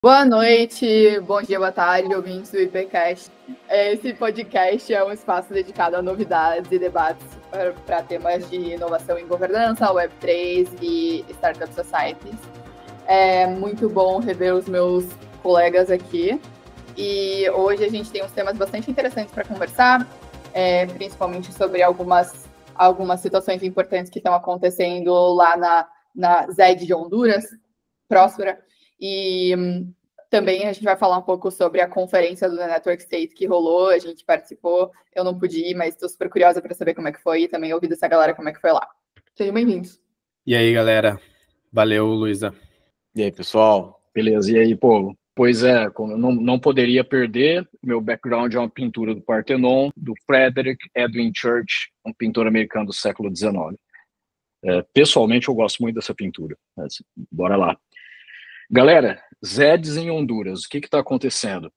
Boa noite, bom dia, boa tarde, ouvintes do IPCast. Esse podcast é um espaço dedicado a novidades e debates para temas de inovação em governança, Web3 e Startup Societies. É muito bom rever os meus colegas aqui. E hoje a gente tem uns temas bastante interessantes para conversar, principalmente sobre algumas situações importantes que estão acontecendo lá na ZED de Honduras, Próspera. E também a gente vai falar um pouco sobre a conferência do Network State que rolou, a gente participou, eu não pude ir, mas estou super curiosa para saber como é que foi e também ouvir dessa galera como é que foi lá. Sejam bem-vindos. E aí, galera? Valeu, Luísa. E aí, pessoal? Beleza? E aí, povo? Pois é, como eu não poderia perder, meu background é uma pintura do Parthenon, do Frederick Edwin Church, um pintor americano do século XIX. Pessoalmente, eu gosto muito dessa pintura. Mas, bora lá. Galera, ZEDs em Honduras, o que está acontecendo?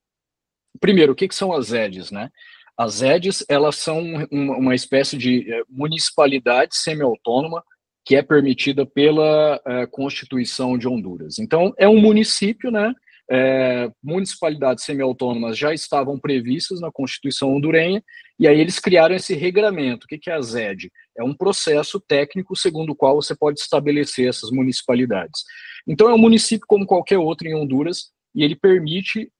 Primeiro, o que são as ZEDs, né? As ZEDs, elas são uma espécie de municipalidade semi-autônoma que é permitida pela Constituição de Honduras. Então, é um município, né? Municipalidades semi-autônomas já estavam previstas na Constituição hondurenha, e aí eles criaram esse regramento. O que é a ZED? É um processo técnico segundo o qual você pode estabelecer essas municipalidades. Então, é um município como qualquer outro em Honduras, e ele permite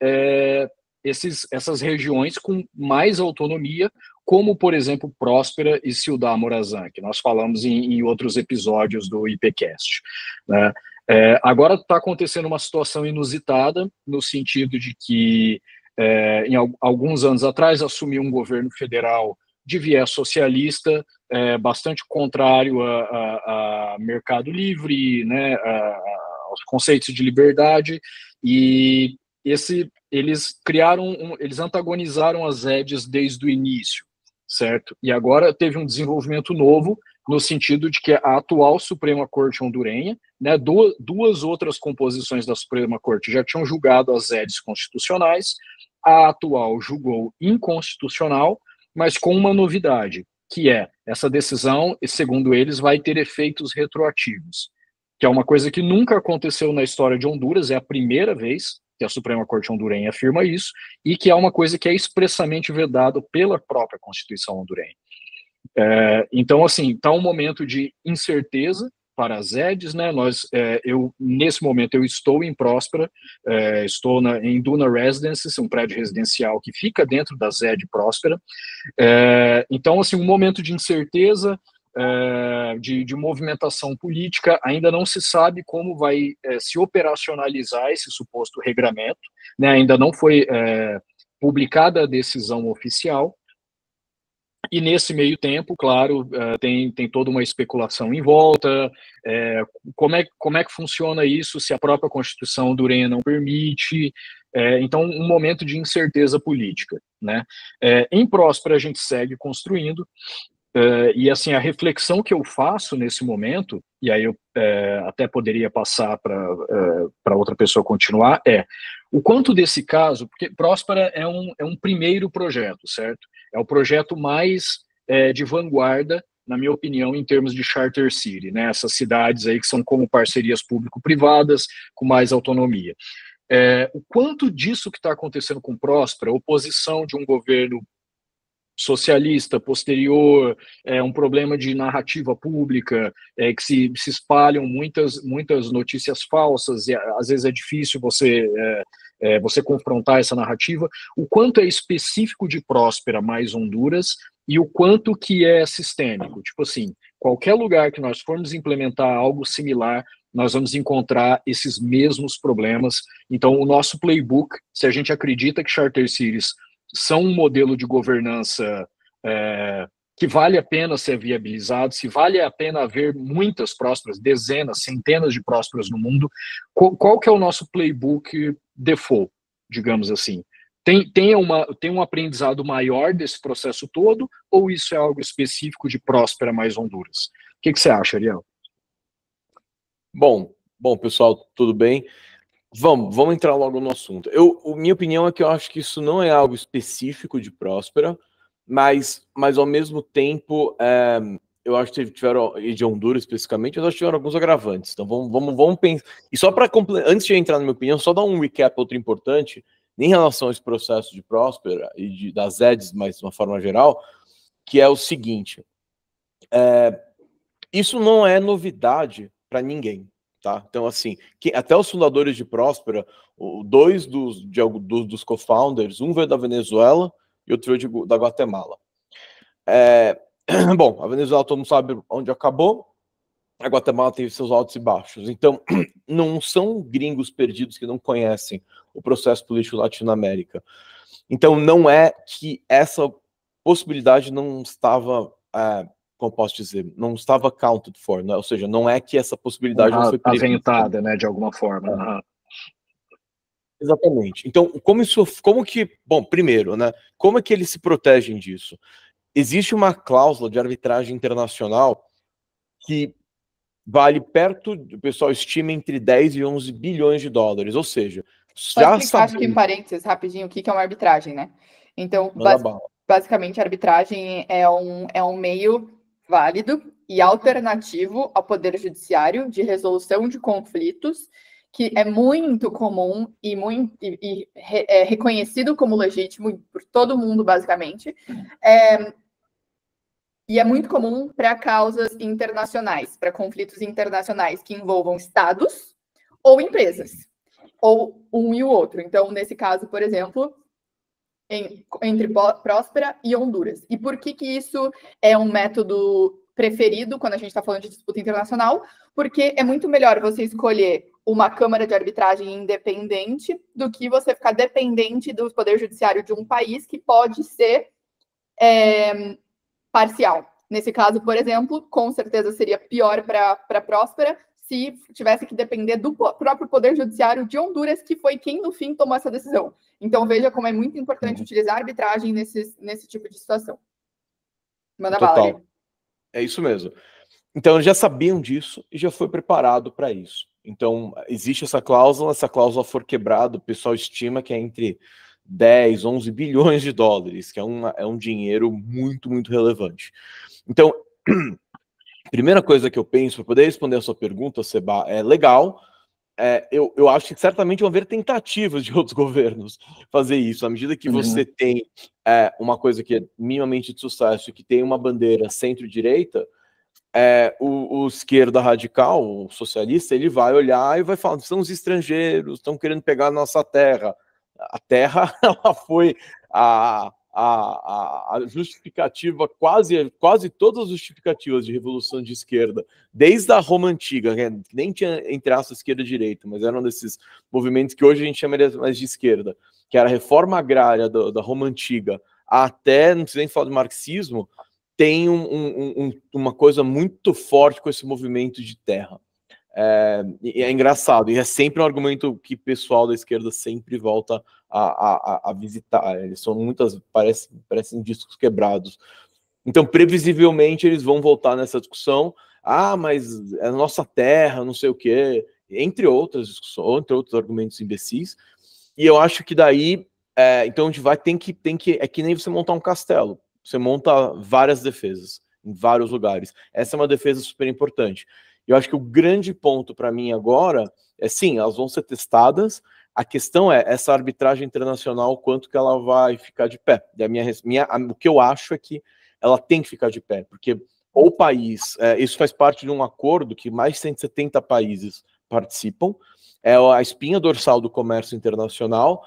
essas regiões com mais autonomia, como, por exemplo, Próspera e Ciudad Morazán, que nós falamos em outros episódios do IPCast, né? Agora está acontecendo uma situação inusitada, no sentido de que, em alguns anos atrás, assumiu um governo federal de viés socialista, bastante contrário a mercado livre, né, aos conceitos de liberdade, e eles antagonizaram as ZEDs desde o início, certo? E agora teve um desenvolvimento novo, no sentido de que a atual Suprema Corte hondurenha, né, duas outras composições da Suprema Corte já tinham julgado as ZEDs constitucionais, a atual julgou inconstitucional, mas com uma novidade, que é essa decisão, segundo eles, vai ter efeitos retroativos, que é uma coisa que nunca aconteceu na história de Honduras, é a primeira vez que a Suprema Corte hondurenha afirma isso, e que é uma coisa que é expressamente vedado pela própria Constituição hondurenha. Então, assim, está um momento de incerteza para as ZEDs, né? Nesse momento, eu estou em Próspera, estou em Duna Residences, um prédio residencial que fica dentro da ZED Próspera. Então, assim, um momento de incerteza, de movimentação política, ainda não se sabe como vai se operacionalizar esse suposto regramento, né? Ainda não foi publicada a decisão oficial. E nesse meio tempo, claro, tem toda uma especulação em volta, como é que funciona isso se a própria Constituição hondurenha não permite. Então, um momento de incerteza política, né? Em Próspera, a gente segue construindo, e assim, a reflexão que eu faço nesse momento, e aí eu até poderia passar para outra pessoa continuar, o quanto desse caso, porque Próspera é um primeiro projeto, certo? É o projeto mais de vanguarda, na minha opinião, em termos de Charter City, né? Essas cidades aí que são como parcerias público-privadas, com mais autonomia. O quanto disso que está acontecendo com Próspera, oposição de um governo socialista posterior, um problema de narrativa pública, que se espalham muitas notícias falsas, e às vezes é difícil você confrontar essa narrativa, o quanto é específico de Próspera mais Honduras e o quanto que é sistêmico. Tipo assim, qualquer lugar que nós formos implementar algo similar, nós vamos encontrar esses mesmos problemas. Então, o nosso playbook, se a gente acredita que Charter Cities são um modelo de governança que vale a pena ser viabilizado, se vale a pena haver muitas Prósperas, dezenas, centenas de Prósperas no mundo, qual que é o nosso playbook default, digamos assim? Tem um aprendizado maior desse processo todo, ou isso é algo específico de Próspera mais Honduras? O que você acha, Ariel? Bom, pessoal, tudo bem? Vamos entrar logo no assunto. Minha opinião é que eu acho que isso não é algo específico de Próspera, mas ao mesmo tempo eu acho que tiveram, e de Honduras especificamente, eu acho que tiveram alguns agravantes. Então vamos pensar. E só para antes de entrar na minha opinião, só dar um recap outro importante em relação a esse processo de Próspera e das EDs, mas de uma forma geral, que é o seguinte: isso não é novidade para ninguém, tá? Então, assim, até os fundadores de Próspera, dois dos co-founders, um veio da Venezuela e outro veio da Guatemala. Bom, a Venezuela todo mundo sabe onde acabou, a Guatemala teve seus altos e baixos. Então, não são gringos perdidos que não conhecem o processo político latino-américa. Então, não é que essa possibilidade não estava, como posso dizer, não estava accounted for, né? Ou seja, não é que essa possibilidade não foi prevista. Aventada, né, de alguma forma. Exatamente. Então, bom, primeiro, né, como é que eles se protegem disso? Existe uma cláusula de arbitragem internacional que vale perto, o pessoal estima, entre 10 e 11 bilhões de dólares, ou seja, já explicar, acho que em parênteses, rapidinho, o que é uma arbitragem, né? Então, basicamente, a arbitragem é um meio válido e alternativo ao Poder Judiciário de resolução de conflitos, que é muito comum e é reconhecido como legítimo por todo mundo, basicamente. E é muito comum para causas internacionais, para conflitos internacionais que envolvam estados ou empresas, ou um e o outro. Então, nesse caso, por exemplo, entre Próspera e Honduras. E por que isso é um método preferido quando a gente está falando de disputa internacional? Porque é muito melhor você escolher uma câmara de arbitragem independente do que você ficar dependente do poder judiciário de um país que pode ser parcial. Nesse caso, por exemplo, com certeza seria pior para Próspera se tivesse que depender do próprio Poder Judiciário de Honduras, que foi quem, no fim, tomou essa decisão. Então, veja como é muito importante utilizar a arbitragem nesse tipo de situação. Manda bala aí. É isso mesmo. Então, eles já sabiam disso e já foi preparado para isso. Então, existe essa cláusula, for quebrada, o pessoal estima que é entre 10, 11 bilhões de dólares, que é um dinheiro muito, muito relevante. Então, primeira coisa que eu penso, para poder responder a sua pergunta, Seba, é legal. Eu acho que certamente vão haver tentativas de outros governos fazer isso. À medida que você tem uma coisa que é minimamente de sucesso, que tem uma bandeira centro-direita, o esquerda radical, o socialista, ele vai olhar e vai falar: são os estrangeiros, estão querendo pegar a nossa terra. A terra, ela foi a justificativa, quase todas as justificativas de revolução de esquerda, desde a Roma Antiga, que nem tinha, entre aspas, esquerda e direita, mas eram desses movimentos que hoje a gente chamaria mais de esquerda, que era a reforma agrária da Roma Antiga, até, não precisa nem falar do marxismo, tem uma coisa muito forte com esse movimento de terra. É engraçado, e é sempre um argumento que o pessoal da esquerda sempre volta a visitar. Eles são parecem discos quebrados. Então, previsivelmente, eles vão voltar nessa discussão. Mas é a nossa terra, não sei o quê, entre outras discussões, entre outros argumentos imbecis. E eu acho que daí, então a gente vai, tem que, é que nem você montar um castelo. Você monta várias defesas em vários lugares. Essa é uma defesa super importante. Eu acho que o grande ponto para mim agora é, sim, elas vão ser testadas. A questão é essa arbitragem internacional, quanto que ela vai ficar de pé. E o que eu acho é que ela tem que ficar de pé, porque o país, isso faz parte de um acordo que mais de 170 países participam, é a espinha dorsal do comércio internacional,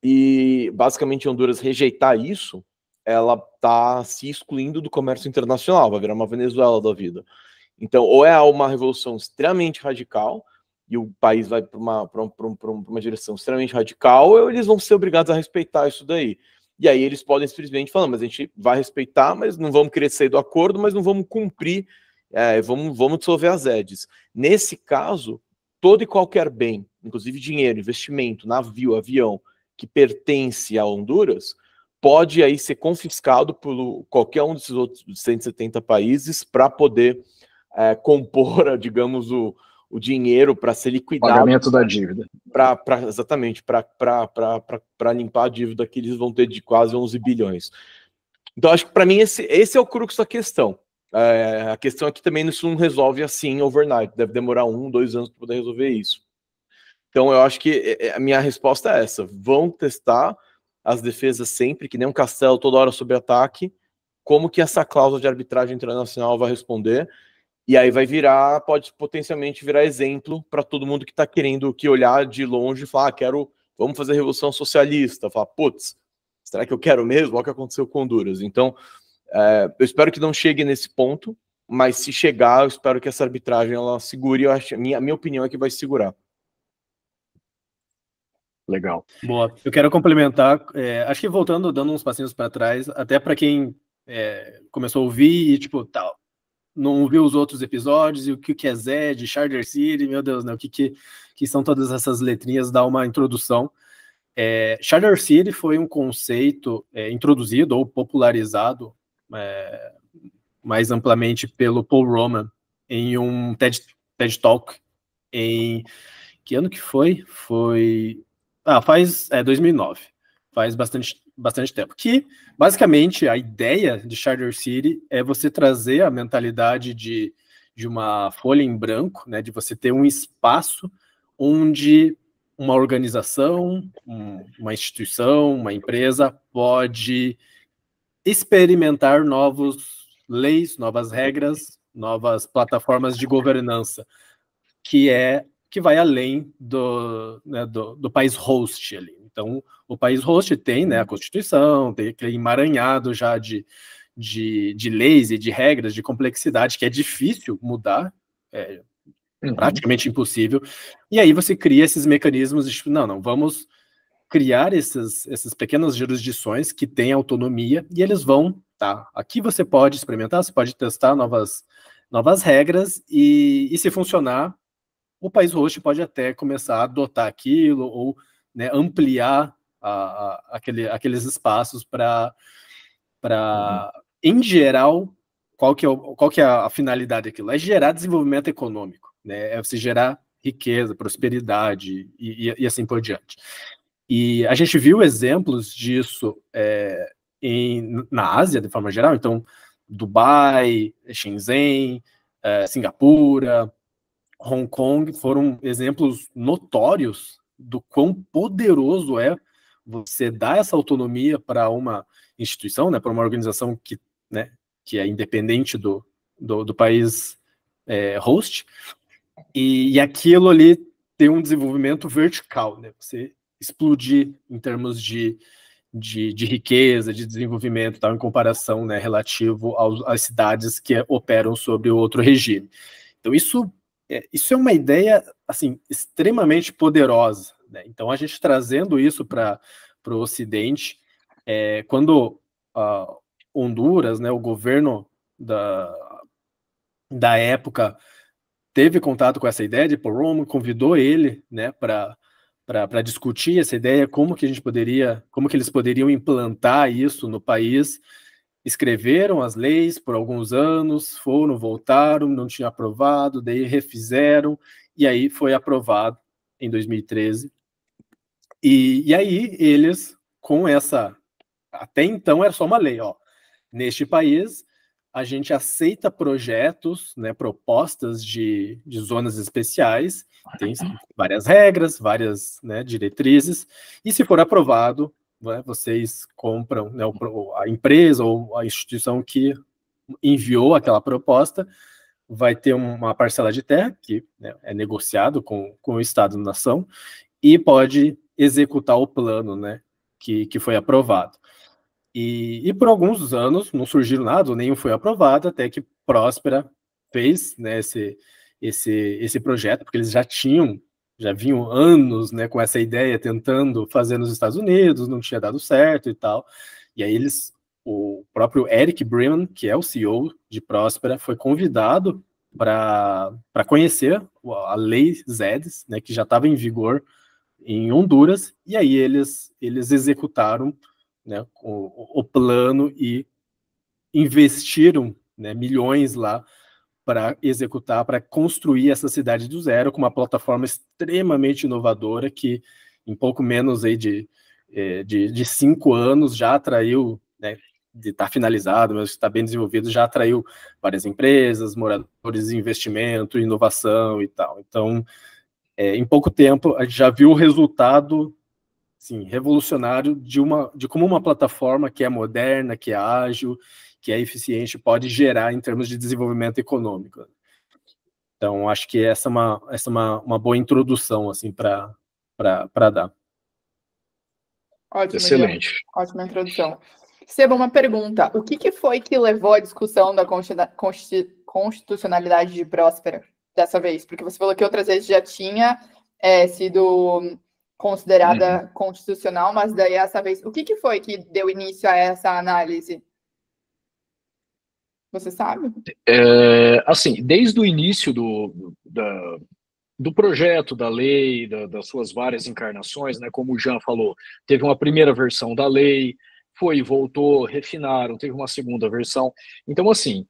e basicamente Honduras rejeitar isso, ela está se excluindo do comércio internacional, vai virar uma Venezuela da vida. Então, ou é uma revolução extremamente radical, e o país vai para uma direção extremamente radical, ou eles vão ser obrigados a respeitar isso daí. E aí eles podem simplesmente falar: mas a gente vai respeitar, mas não vamos querer sair do acordo, mas não vamos cumprir, vamos dissolver as EDs. Nesse caso, todo e qualquer bem, inclusive dinheiro, investimento, navio, avião, que pertence a Honduras, pode aí ser confiscado por qualquer um desses outros 170 países para poder compor, digamos, o dinheiro para ser liquidado. Pagamento da dívida. Exatamente, para limpar a dívida que eles vão ter de quase 11 bilhões. Então, acho que para mim esse é o crux da questão. A questão é que também isso não resolve assim overnight, deve demorar 1, 2 anos para poder resolver isso. Então eu acho que a minha resposta é essa: vão testar as defesas sempre, que nem um castelo toda hora sob ataque, como que essa cláusula de arbitragem internacional vai responder, e aí vai virar, pode potencialmente virar exemplo para todo mundo que está querendo que olhar de longe e falar, vamos fazer revolução socialista, falar, putz, será que eu quero mesmo? Olha o que aconteceu com Honduras. Então, eu espero que não chegue nesse ponto, mas se chegar, eu espero que essa arbitragem ela segure. A minha opinião é que vai segurar. Legal. Boa. Eu quero complementar, acho que voltando, dando uns passinhos para trás, até para quem começou a ouvir e, tipo, tal, não viu os outros episódios, e o que é Zed, Charter City, meu Deus, né? O que são todas essas letrinhas, dá uma introdução. Charter City foi um conceito introduzido ou popularizado mais amplamente pelo Paul Roman em um TED Talk em... Que ano que foi? Faz 2009. Faz bastante tempo. Que, basicamente, a ideia de Charter City é você trazer a mentalidade de uma folha em branco, né, de você ter um espaço onde uma organização, uma instituição, uma empresa pode experimentar novas leis, novas regras, novas plataformas de governança, que vai além do país host ali. Então, o país host tem, né, a Constituição, tem aquele emaranhado já de leis e de regras, de complexidade, que é difícil mudar, praticamente impossível. E aí você cria esses mecanismos de, não, vamos criar essas pequenas jurisdições que têm autonomia, e eles vão, aqui você pode experimentar, você pode testar novas regras, e se funcionar, o país host pode até começar a adotar aquilo, ou, né, ampliar aqueles espaços para, em geral, qual que é a finalidade daquilo? É gerar desenvolvimento econômico, né? É você gerar riqueza, prosperidade e assim por diante. E a gente viu exemplos disso na Ásia, de forma geral, então Dubai, Shenzhen, Singapura, Hong Kong foram exemplos notórios do quão poderoso é você dar essa autonomia para uma instituição, né, para uma organização que é independente do país host, e aquilo ali tem um desenvolvimento vertical, né, você explodir em termos de riqueza, de desenvolvimento, em comparação, né, relativo às cidades que operam sobre o outro regime. Então, isso é uma ideia, assim, extremamente poderosa, né? Então, a gente trazendo isso para o Ocidente, quando Honduras, né, o governo da época teve contato com essa ideia de Paul Roman, convidou ele, né, para discutir essa ideia, como que eles poderiam implantar isso no país. Escreveram as leis por alguns anos, voltaram, não tinha aprovado, daí refizeram, e aí foi aprovado em 2013. E aí eles, com essa... Até então era só uma lei, neste país, a gente aceita projetos, né, propostas de zonas especiais, tem várias regras, várias, né, diretrizes, e se for aprovado, né, vocês compram, né, a empresa ou a instituição que enviou aquela proposta vai ter uma parcela de terra que, né, é negociado com o Estado-nação e pode executar o plano, né, que foi aprovado. E por alguns anos não surgiu nada, nenhum foi aprovado, até que Próspera fez, né, esse projeto, porque eles já vinham anos, né, com essa ideia, tentando fazer nos Estados Unidos, não tinha dado certo e tal. E aí o próprio Eric Breman, que é o CEO de Próspera, foi convidado para conhecer a lei ZEDES, né, que já estava em vigor em Honduras, e aí eles executaram, né, o plano e investiram, né, milhões lá para executar, para construir essa cidade do zero, com uma plataforma extremamente inovadora que, em pouco menos aí de 5 anos, já atraiu, né, estar finalizado, mas está bem desenvolvido, já atraiu várias empresas, moradores, investimento, inovação e tal. Então, em pouco tempo, a gente já viu o resultado, assim, revolucionário de como uma plataforma que é moderna, que é ágil, que é eficiente, pode gerar em termos de desenvolvimento econômico. Então, acho que essa é uma boa introdução assim, para dar. Ótimo, Excelente. Jean. Ótima introdução. Seba, uma pergunta. O que foi que levou à discussão da constitucionalidade de Próspera dessa vez? Porque você falou que outras vezes já tinha sido considerada constitucional, mas daí essa vez, o que foi que deu início a essa análise? Você sabe? Assim, desde o início do projeto, da lei, das suas várias encarnações, né, como o Jean falou, teve uma primeira versão da lei, voltou, refinaram, teve uma segunda versão. Então, assim,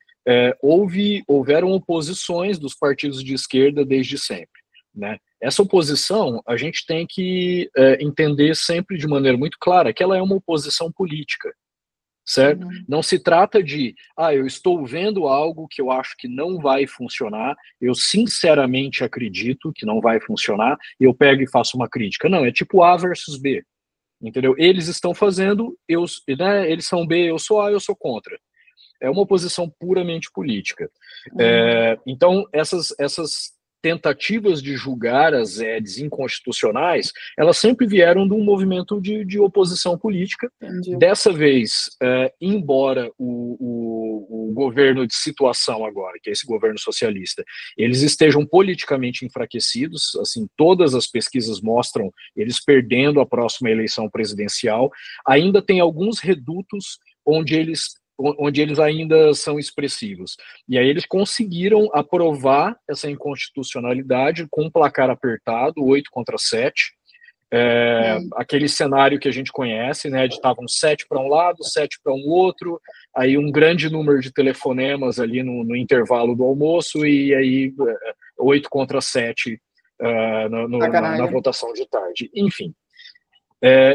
houveram oposições dos partidos de esquerda desde sempre, né? Essa oposição, a gente tem que entender sempre de maneira muito clara que ela é uma oposição política, certo? Não se trata de, eu estou vendo algo que eu acho que não vai funcionar, eu sinceramente acredito que não vai funcionar, e eu pego e faço uma crítica. Não, é tipo A versus B, entendeu? Eles estão fazendo, eles são B, eu sou A, eu sou contra. É uma oposição puramente política. Então, essas tentativas de julgar as EDs inconstitucionais, elas sempre vieram de um movimento de oposição política. Entendi. Dessa vez, embora o governo de situação agora, que é esse governo socialista, eles estejam politicamente enfraquecidos, assim, todas as pesquisas mostram eles perdendo a próxima eleição presidencial, ainda tem alguns redutos onde eles ainda são expressivos. E aí eles conseguiram aprovar essa inconstitucionalidade com um placar apertado, 8-7, aquele cenário que a gente conhece, né, de estavam 7 para um lado, 7 para um outro, aí um grande número de telefonemas ali no intervalo do almoço, e aí 8-7 na votação de tarde. Enfim.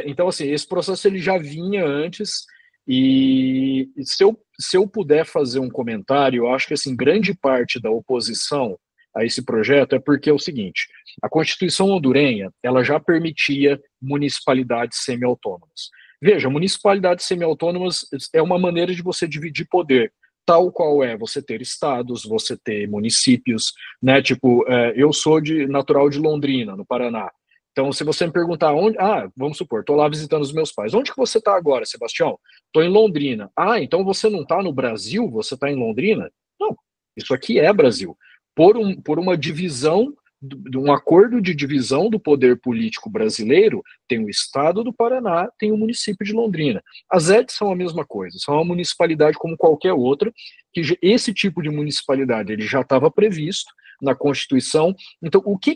Então, assim, esse processo ele já vinha antes. E se eu puder fazer um comentário, eu acho que assim, grande parte da oposição a esse projeto é porque é o seguinte: a Constituição hondurenha ela já permitia municipalidades semi-autônomas. Veja, municipalidades semi-autônomas é uma maneira de você dividir poder, tal qual é você ter estados, você ter municípios, né? Tipo, eu sou natural de Londrina, no Paraná. Então, se você me perguntar onde... vamos supor, estou lá visitando os meus pais. Onde que você está agora, Sebastião? Estou em Londrina. Então você não está no Brasil? Você está em Londrina? Não, isso aqui é Brasil. Por uma divisão, um acordo de divisão do poder político brasileiro, tem o estado do Paraná, tem o município de Londrina. As EDs são a mesma coisa, são uma municipalidade como qualquer outra, que esse tipo de municipalidade ele já estava previsto na Constituição. Então, o que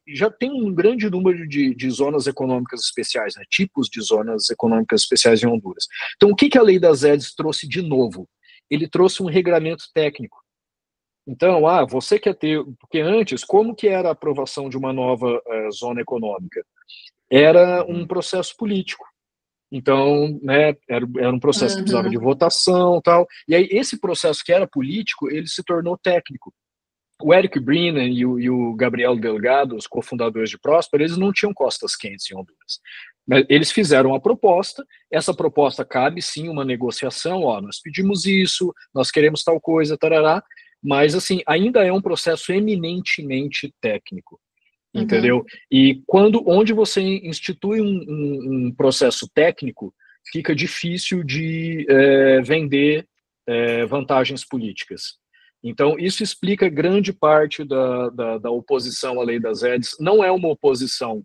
já tem um grande número de zonas econômicas especiais, né, tipos de zonas econômicas especiais em Honduras. Então, o que a lei das EDs trouxe de novo? Ele trouxe um regramento técnico. Então, você quer ter... Porque antes, como que era a aprovação de uma nova zona econômica? Era um processo político. Então, né, era um processo que precisava de votação e tal. E aí, esse processo que era político, ele se tornou técnico. O Eric Brennan e o Gabriel Delgado, os cofundadores de Próspera, eles não tinham costas quentes em Honduras. Eles fizeram uma proposta, essa proposta cabe sim uma negociação, nós pedimos isso, nós queremos tal coisa, tarará, mas assim, ainda é um processo eminentemente técnico, entendeu? E onde você institui um processo técnico, fica difícil de vender vantagens políticas. Então, isso explica grande parte da oposição à lei das EDs. Não é uma oposição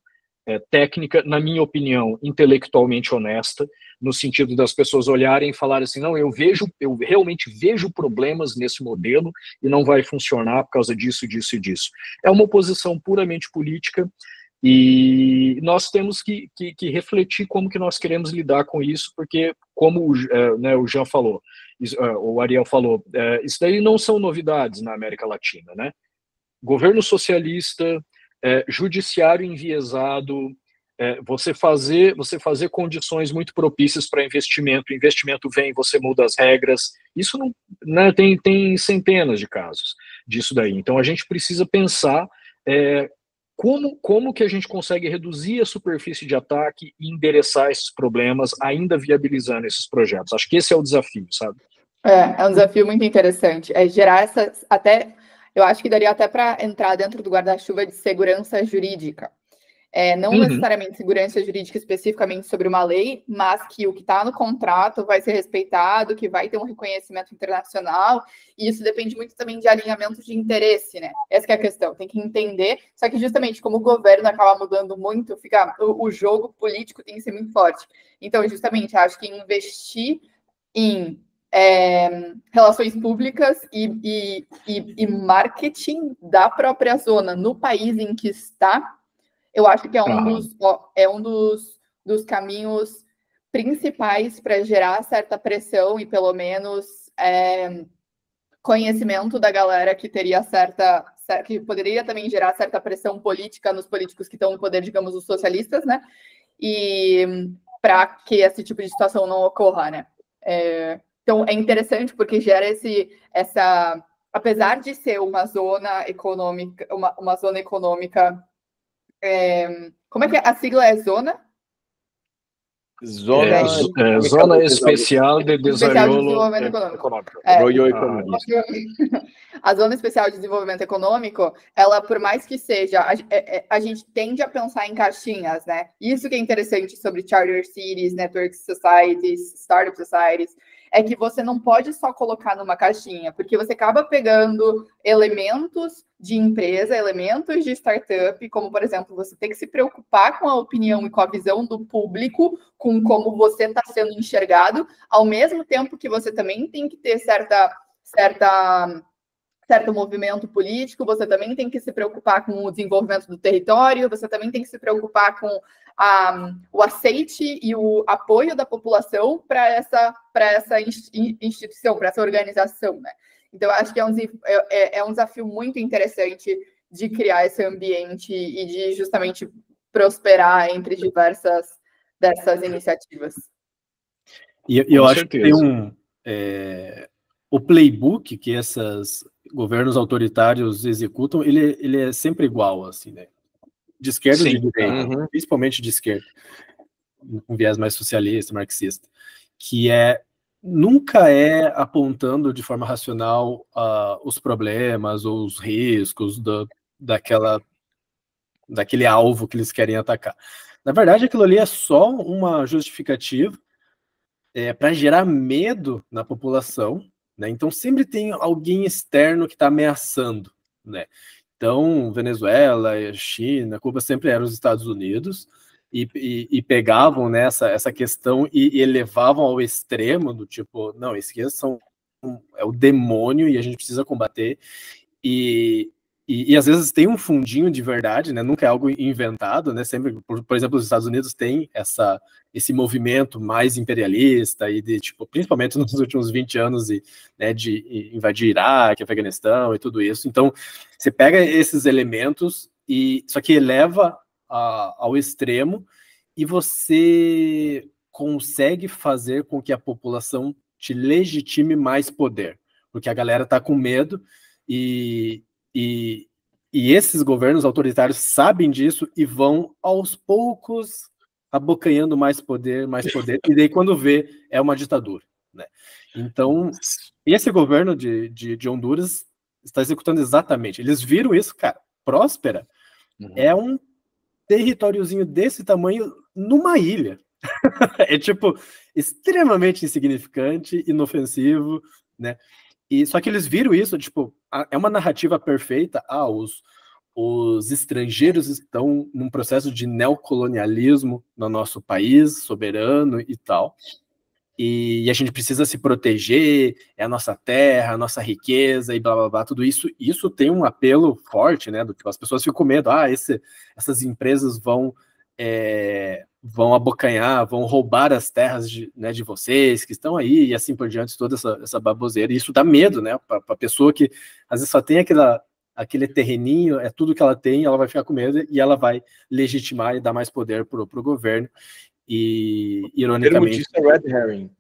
técnica, na minha opinião, intelectualmente honesta, no sentido das pessoas olharem e falarem assim, não, eu realmente vejo problemas nesse modelo e não vai funcionar por causa disso, disso e disso. É uma oposição puramente política e nós temos que refletir como que nós queremos lidar com isso, porque, como o Jean falou, o Ariel falou, isso daí não são novidades na América Latina, né? Governo socialista, judiciário enviesado, você fazer condições muito propícias para investimento. O investimento vem, você muda as regras. Isso não, né, tem centenas de casos disso daí. Então a gente precisa pensar como que a gente consegue reduzir a superfície de ataque e endereçar esses problemas, ainda viabilizando esses projetos. Acho que esse é o desafio, sabe? É um desafio muito interessante. É gerar essas, até, eu acho que daria até para entrar dentro do guarda-chuva de segurança jurídica. Não necessariamente segurança jurídica especificamente sobre uma lei, mas que o que está no contrato vai ser respeitado, que vai ter um reconhecimento internacional, e isso depende muito também de alinhamento de interesse, né? Essa que é a questão, tem que entender, só que justamente como o governo acaba mudando muito, o jogo político tem que ser muito forte. Então, justamente, acho que investir em relações públicas e marketing da própria zona no país em que está, eu acho que é um dos caminhos principais para gerar certa pressão e, pelo menos, conhecimento da galera que teria que poderia também gerar certa pressão política nos políticos que estão no poder, digamos, os socialistas, né? E para que esse tipo de situação não ocorra, né? Então, é interessante porque gera essa... Apesar de ser uma zona econômica, uma zona econômica... como é que a sigla é zona? Zona Especial de Desenvolvimento Econômico. A Zona Especial de Desenvolvimento Econômico, ela, por mais que seja, a gente tende a pensar em caixinhas, né? Isso que é interessante sobre Charter Cities, Network Societies, Startup Societies, é que você não pode só colocar numa caixinha, porque você acaba pegando elementos de empresa, elementos de startup, como, por exemplo, você tem que se preocupar com a opinião e com a visão do público, com como você está sendo enxergado, ao mesmo tempo que você também tem que ter certo movimento político, você também tem que se preocupar com o desenvolvimento do território, você também tem que se preocupar com o aceite e o apoio da população para essa instituição, para essa organização, né? Então, acho que é um desafio muito interessante de criar esse ambiente e de justamente prosperar entre diversas dessas iniciativas. E eu acho que tem o playbook que esses governos autoritários executam, ele é sempre igual, assim, né? De esquerda ou de direita, principalmente de esquerda, um viés mais socialista, marxista, que nunca apontando de forma racional os problemas ou os riscos daquele alvo que eles querem atacar. Na verdade, aquilo ali é só uma justificativa para gerar medo na população, né? Então sempre tem alguém externo que está ameaçando, né? Então, Venezuela, China, Cuba sempre eram os Estados Unidos e pegavam nessa essa questão e elevavam ao extremo do tipo, não, esses é o demônio e a gente precisa combater. E às vezes tem um fundinho de verdade, né? Nunca é algo inventado, né? Sempre, por exemplo, os Estados Unidos têm esse movimento mais imperialista e de, tipo, principalmente nos últimos 20 anos né, de invadir Iraque, Afeganistão e tudo isso. Então, você pega esses elementos só que eleva ao extremo e você consegue fazer com que a população te legitime mais poder, porque a galera tá com medo e esses governos autoritários sabem disso e vão, aos poucos, abocanhando mais poder, e daí quando vê, é uma ditadura, né? Então, esse governo de Honduras está executando exatamente. Eles viram isso, cara, Próspera é um territóriozinho desse tamanho numa ilha. É, tipo, extremamente insignificante, inofensivo, né? Só que eles viram isso, tipo, é uma narrativa perfeita. Os estrangeiros estão num processo de neocolonialismo no nosso país, soberano e tal. E a gente precisa se proteger, é a nossa terra, a nossa riqueza e blá, blá, blá, tudo isso. Isso tem um apelo forte, né? Tipo, as pessoas ficam com medo, essas empresas vão abocanhar, vão roubar as terras de vocês que estão aí, e assim por diante, toda essa baboseira. E isso dá medo, né? Para a pessoa que às vezes só tem aquele terreninho é tudo que ela tem, ela vai ficar com medo e ela vai legitimar e dar mais poder pro governo. E, ironicamente... O termo disso é red herring.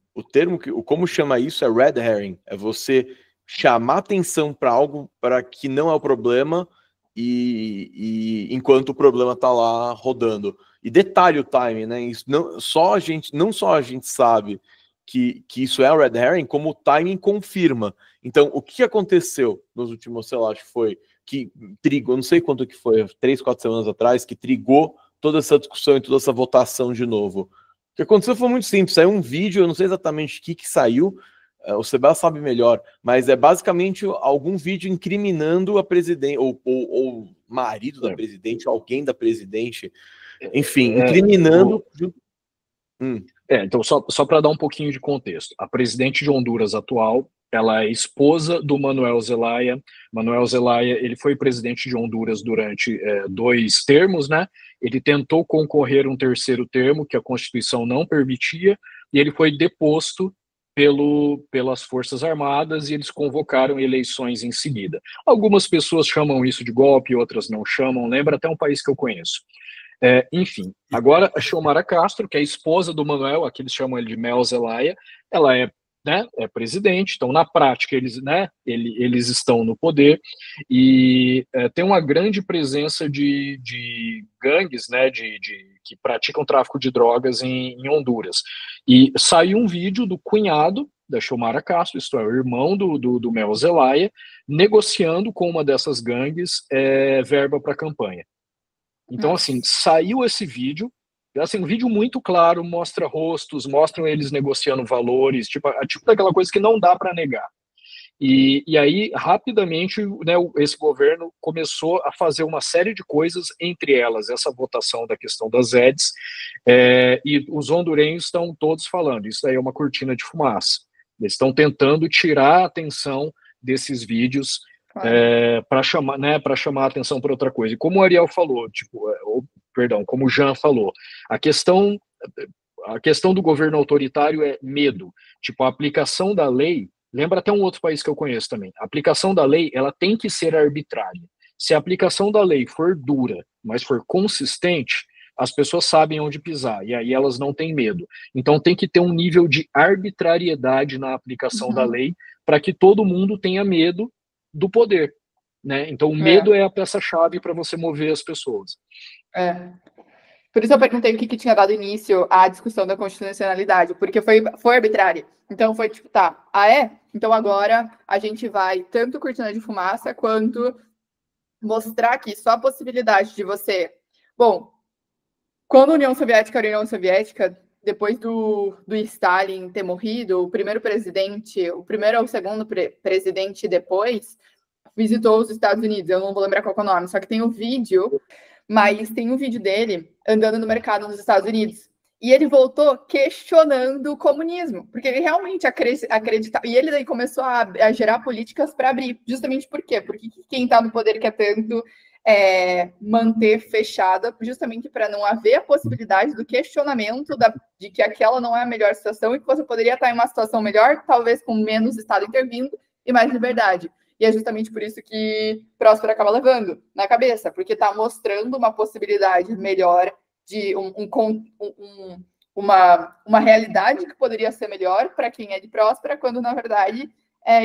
Como chama isso é red herring. É você chamar atenção para algo para que não é o problema e enquanto o problema está lá rodando. E detalhe o time, né? Isso não só a gente sabe que isso é red herring, como o timing confirma. Então, o que aconteceu nos últimos, sei lá, acho que foi que trigou, não sei quanto que foi, 3, 4 semanas atrás, que trigou toda essa discussão e toda essa votação de novo. O que aconteceu foi muito simples, saiu um vídeo, eu não sei exatamente o que saiu, o Sebel sabe melhor, mas é basicamente algum vídeo incriminando a presidente, ou marido da presidente, alguém da presidente, enfim, incriminando... Então, só para dar um pouquinho de contexto, a presidente de Honduras atual, ela é esposa do Manuel Zelaya. Manuel Zelaya, ele foi presidente de Honduras durante 2 termos, né? Ele tentou concorrer um 3º termo, que a Constituição não permitia, e ele foi deposto pelas Forças Armadas, e eles convocaram eleições em seguida. Algumas pessoas chamam isso de golpe, outras não chamam, lembra até um país que eu conheço. Enfim, agora a Xiomara Castro, que é a esposa do Manuel, aqui eles chamam ele de Mel Zelaya, ela é presidente, então na prática eles estão no poder, e tem uma grande presença de gangues, né, que praticam tráfico de drogas em Honduras. E saiu um vídeo do cunhado da Xiomara Castro, isto é, o irmão do Mel Zelaya, negociando com uma dessas gangues verba para a campanha. Então, assim, saiu esse vídeo, assim, um vídeo muito claro, mostra rostos, mostram eles negociando valores, tipo daquela coisa que não dá para negar. E aí, rapidamente, né, esse governo começou a fazer uma série de coisas, entre elas essa votação da questão das EDs, e os hondurenhos estão todos falando, isso daí é uma cortina de fumaça. Eles estão tentando tirar a atenção desses vídeos para chamar a atenção para outra coisa. E como o Ariel falou, como o Jean falou, a questão do governo autoritário é medo. Tipo, a aplicação da lei, lembra até um outro país que eu conheço também, a aplicação da lei, ela tem que ser arbitrária. Se a aplicação da lei for dura, mas for consistente, as pessoas sabem onde pisar, e aí elas não têm medo. Então tem que ter um nível de arbitrariedade na aplicação da lei, para que todo mundo tenha medo do poder, né? Então o medo é a peça-chave para você mover as pessoas. Por isso eu perguntei o que tinha dado início à discussão da constitucionalidade, porque foi arbitrária. Então foi tipo, então agora a gente vai tanto cortina de fumaça, quanto mostrar que só a possibilidade de você... Bom, quando a União Soviética era a União Soviética, depois do Stalin ter morrido, o primeiro ou o segundo presidente depois, visitou os Estados Unidos. Eu não vou lembrar qual é o nome, só que tem um vídeo, mas tem um vídeo dele andando no mercado nos Estados Unidos. E ele voltou questionando o comunismo, porque ele realmente acreditava. E ele daí começou a gerar políticas para abrir. Justamente por quê? Porque quem está no poder quer tanto manter fechada, justamente para não haver a possibilidade do questionamento de que aquela não é a melhor situação e que você poderia estar em uma situação melhor, talvez com menos Estado intervindo e mais liberdade. E é justamente por isso que Próspera acaba levando na cabeça, porque está mostrando uma possibilidade melhor de uma realidade que poderia ser melhor para quem é de Próspera, quando, na verdade,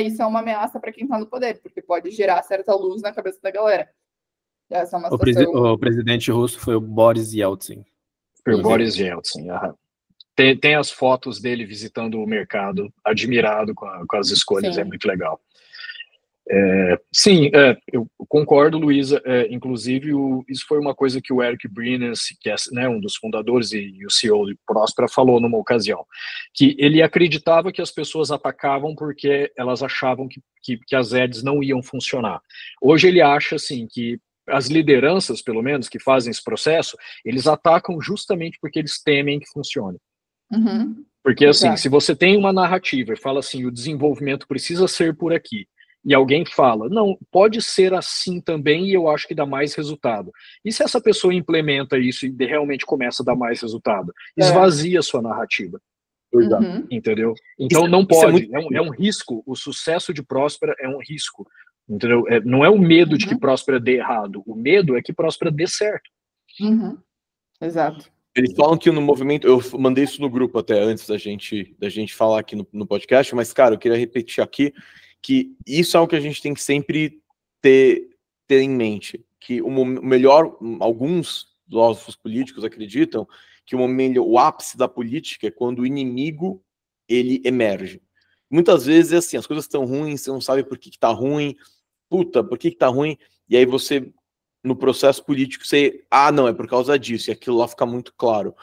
isso é uma ameaça para quem está no poder, porque pode gerar certa luz na cabeça da galera. Essa é uma o presidente russo foi o Boris Yeltsin. Foi o Boris Yeltsin, tem as fotos dele visitando o mercado, admirado com as escolhas, é muito legal. Eu concordo, Luísa. Inclusive, isso foi uma coisa que o Eric Brinnes, que é um dos fundadores e o CEO de Próspera, falou numa ocasião, que ele acreditava que as pessoas atacavam porque elas achavam que as EDs não iam funcionar. Hoje ele acha assim, que as lideranças, pelo menos, que fazem esse processo, eles atacam justamente porque eles temem que funcione. Porque, assim, se você tem uma narrativa e fala assim, o desenvolvimento precisa ser por aqui, e alguém fala, não, pode ser assim também e eu acho que dá mais resultado. E se essa pessoa implementa isso e realmente começa a dar mais resultado? Esvazia a sua narrativa. Entendeu? Então não pode, é um risco, o sucesso de Próspera é um risco, entendeu? Não é o medo de que Próspera dê errado, o medo é que Próspera dê certo. Exato. Eles falam que no movimento, eu mandei isso no grupo até antes da gente falar aqui no podcast, mas, cara, eu queria repetir aqui que isso é o que a gente tem que sempre ter em mente, que o melhor, alguns filósofos políticos acreditam que o ápice da política é quando o inimigo, ele emerge. Muitas vezes é assim, as coisas estão ruins, você não sabe por que tá ruim, por que tá ruim, e aí você, no processo político, você, não, é por causa disso, e aquilo lá fica muito claro.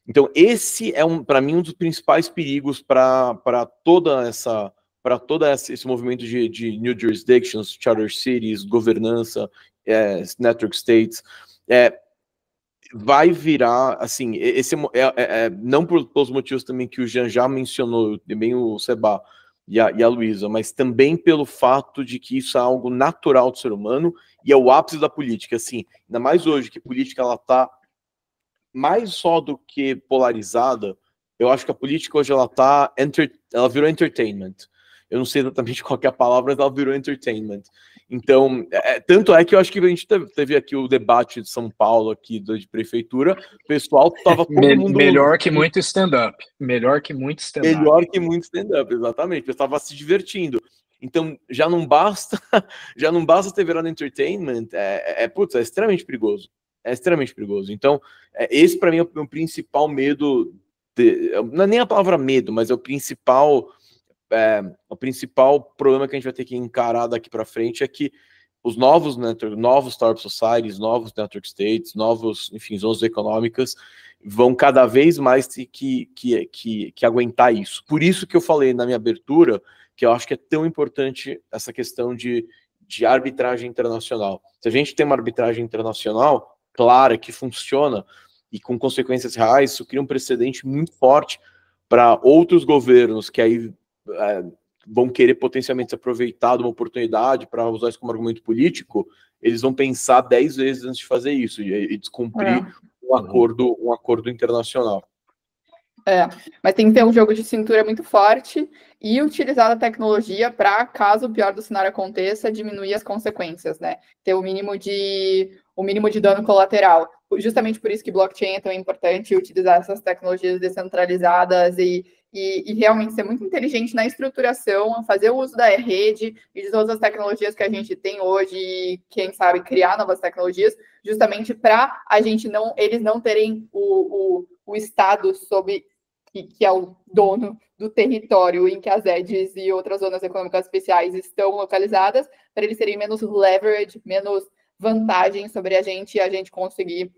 Então, esse é, para mim, um dos principais perigos para toda esse movimento de new jurisdictions, charter cities, governança, network states, vai virar, assim, não pelos motivos também que o Jean já mencionou, também o Seba e a Luísa, mas também pelo fato de que isso é algo natural do ser humano e é o ápice da política, assim, ainda mais hoje que a política ela tá mais só do que polarizada. Eu acho que a política hoje ela virou entertainment. Eu não sei exatamente qual que é a palavra, mas ela virou entertainment. Então, tanto é que eu acho que a gente teve aqui o debate de São Paulo, aqui de prefeitura, o pessoal estava todo mundo... Melhor que muito stand-up. Melhor que muito stand-up, exatamente. Eu estava se divertindo. Então, já não basta ter virado entertainment, é extremamente perigoso. É extremamente perigoso. Então, esse para mim é o meu principal medo, não é nem a palavra medo, mas é o principal problema que a gente vai ter que encarar daqui para frente é que os novos startup societies, novos network states, novos, enfim, zonas econômicas vão cada vez mais ter que aguentar isso. Por isso que eu falei na minha abertura que eu acho que é tão importante essa questão de arbitragem internacional. Se a gente tem uma arbitragem internacional clara, que funciona e com consequências reais, isso cria um precedente muito forte para outros governos que aí vão querer potencialmente se aproveitar de uma oportunidade para usar isso como argumento político. Eles vão pensar 10 vezes antes de fazer isso e descumprir um acordo internacional. Mas tem que ter um jogo de cintura muito forte e utilizar a tecnologia para, caso o pior do cenário aconteça, diminuir as consequências, né? Ter o mínimo de dano colateral. Justamente por isso que blockchain é tão importante, utilizar essas tecnologias descentralizadas e realmente ser muito inteligente na estruturação, fazer o uso da rede e de todas as tecnologias que a gente tem hoje e, quem sabe, criar novas tecnologias, justamente para eles não terem o Estado que é o dono do território em que as EDs e outras zonas econômicas especiais estão localizadas, para eles terem menos leverage, menos vantagem sobre a gente e a gente conseguir,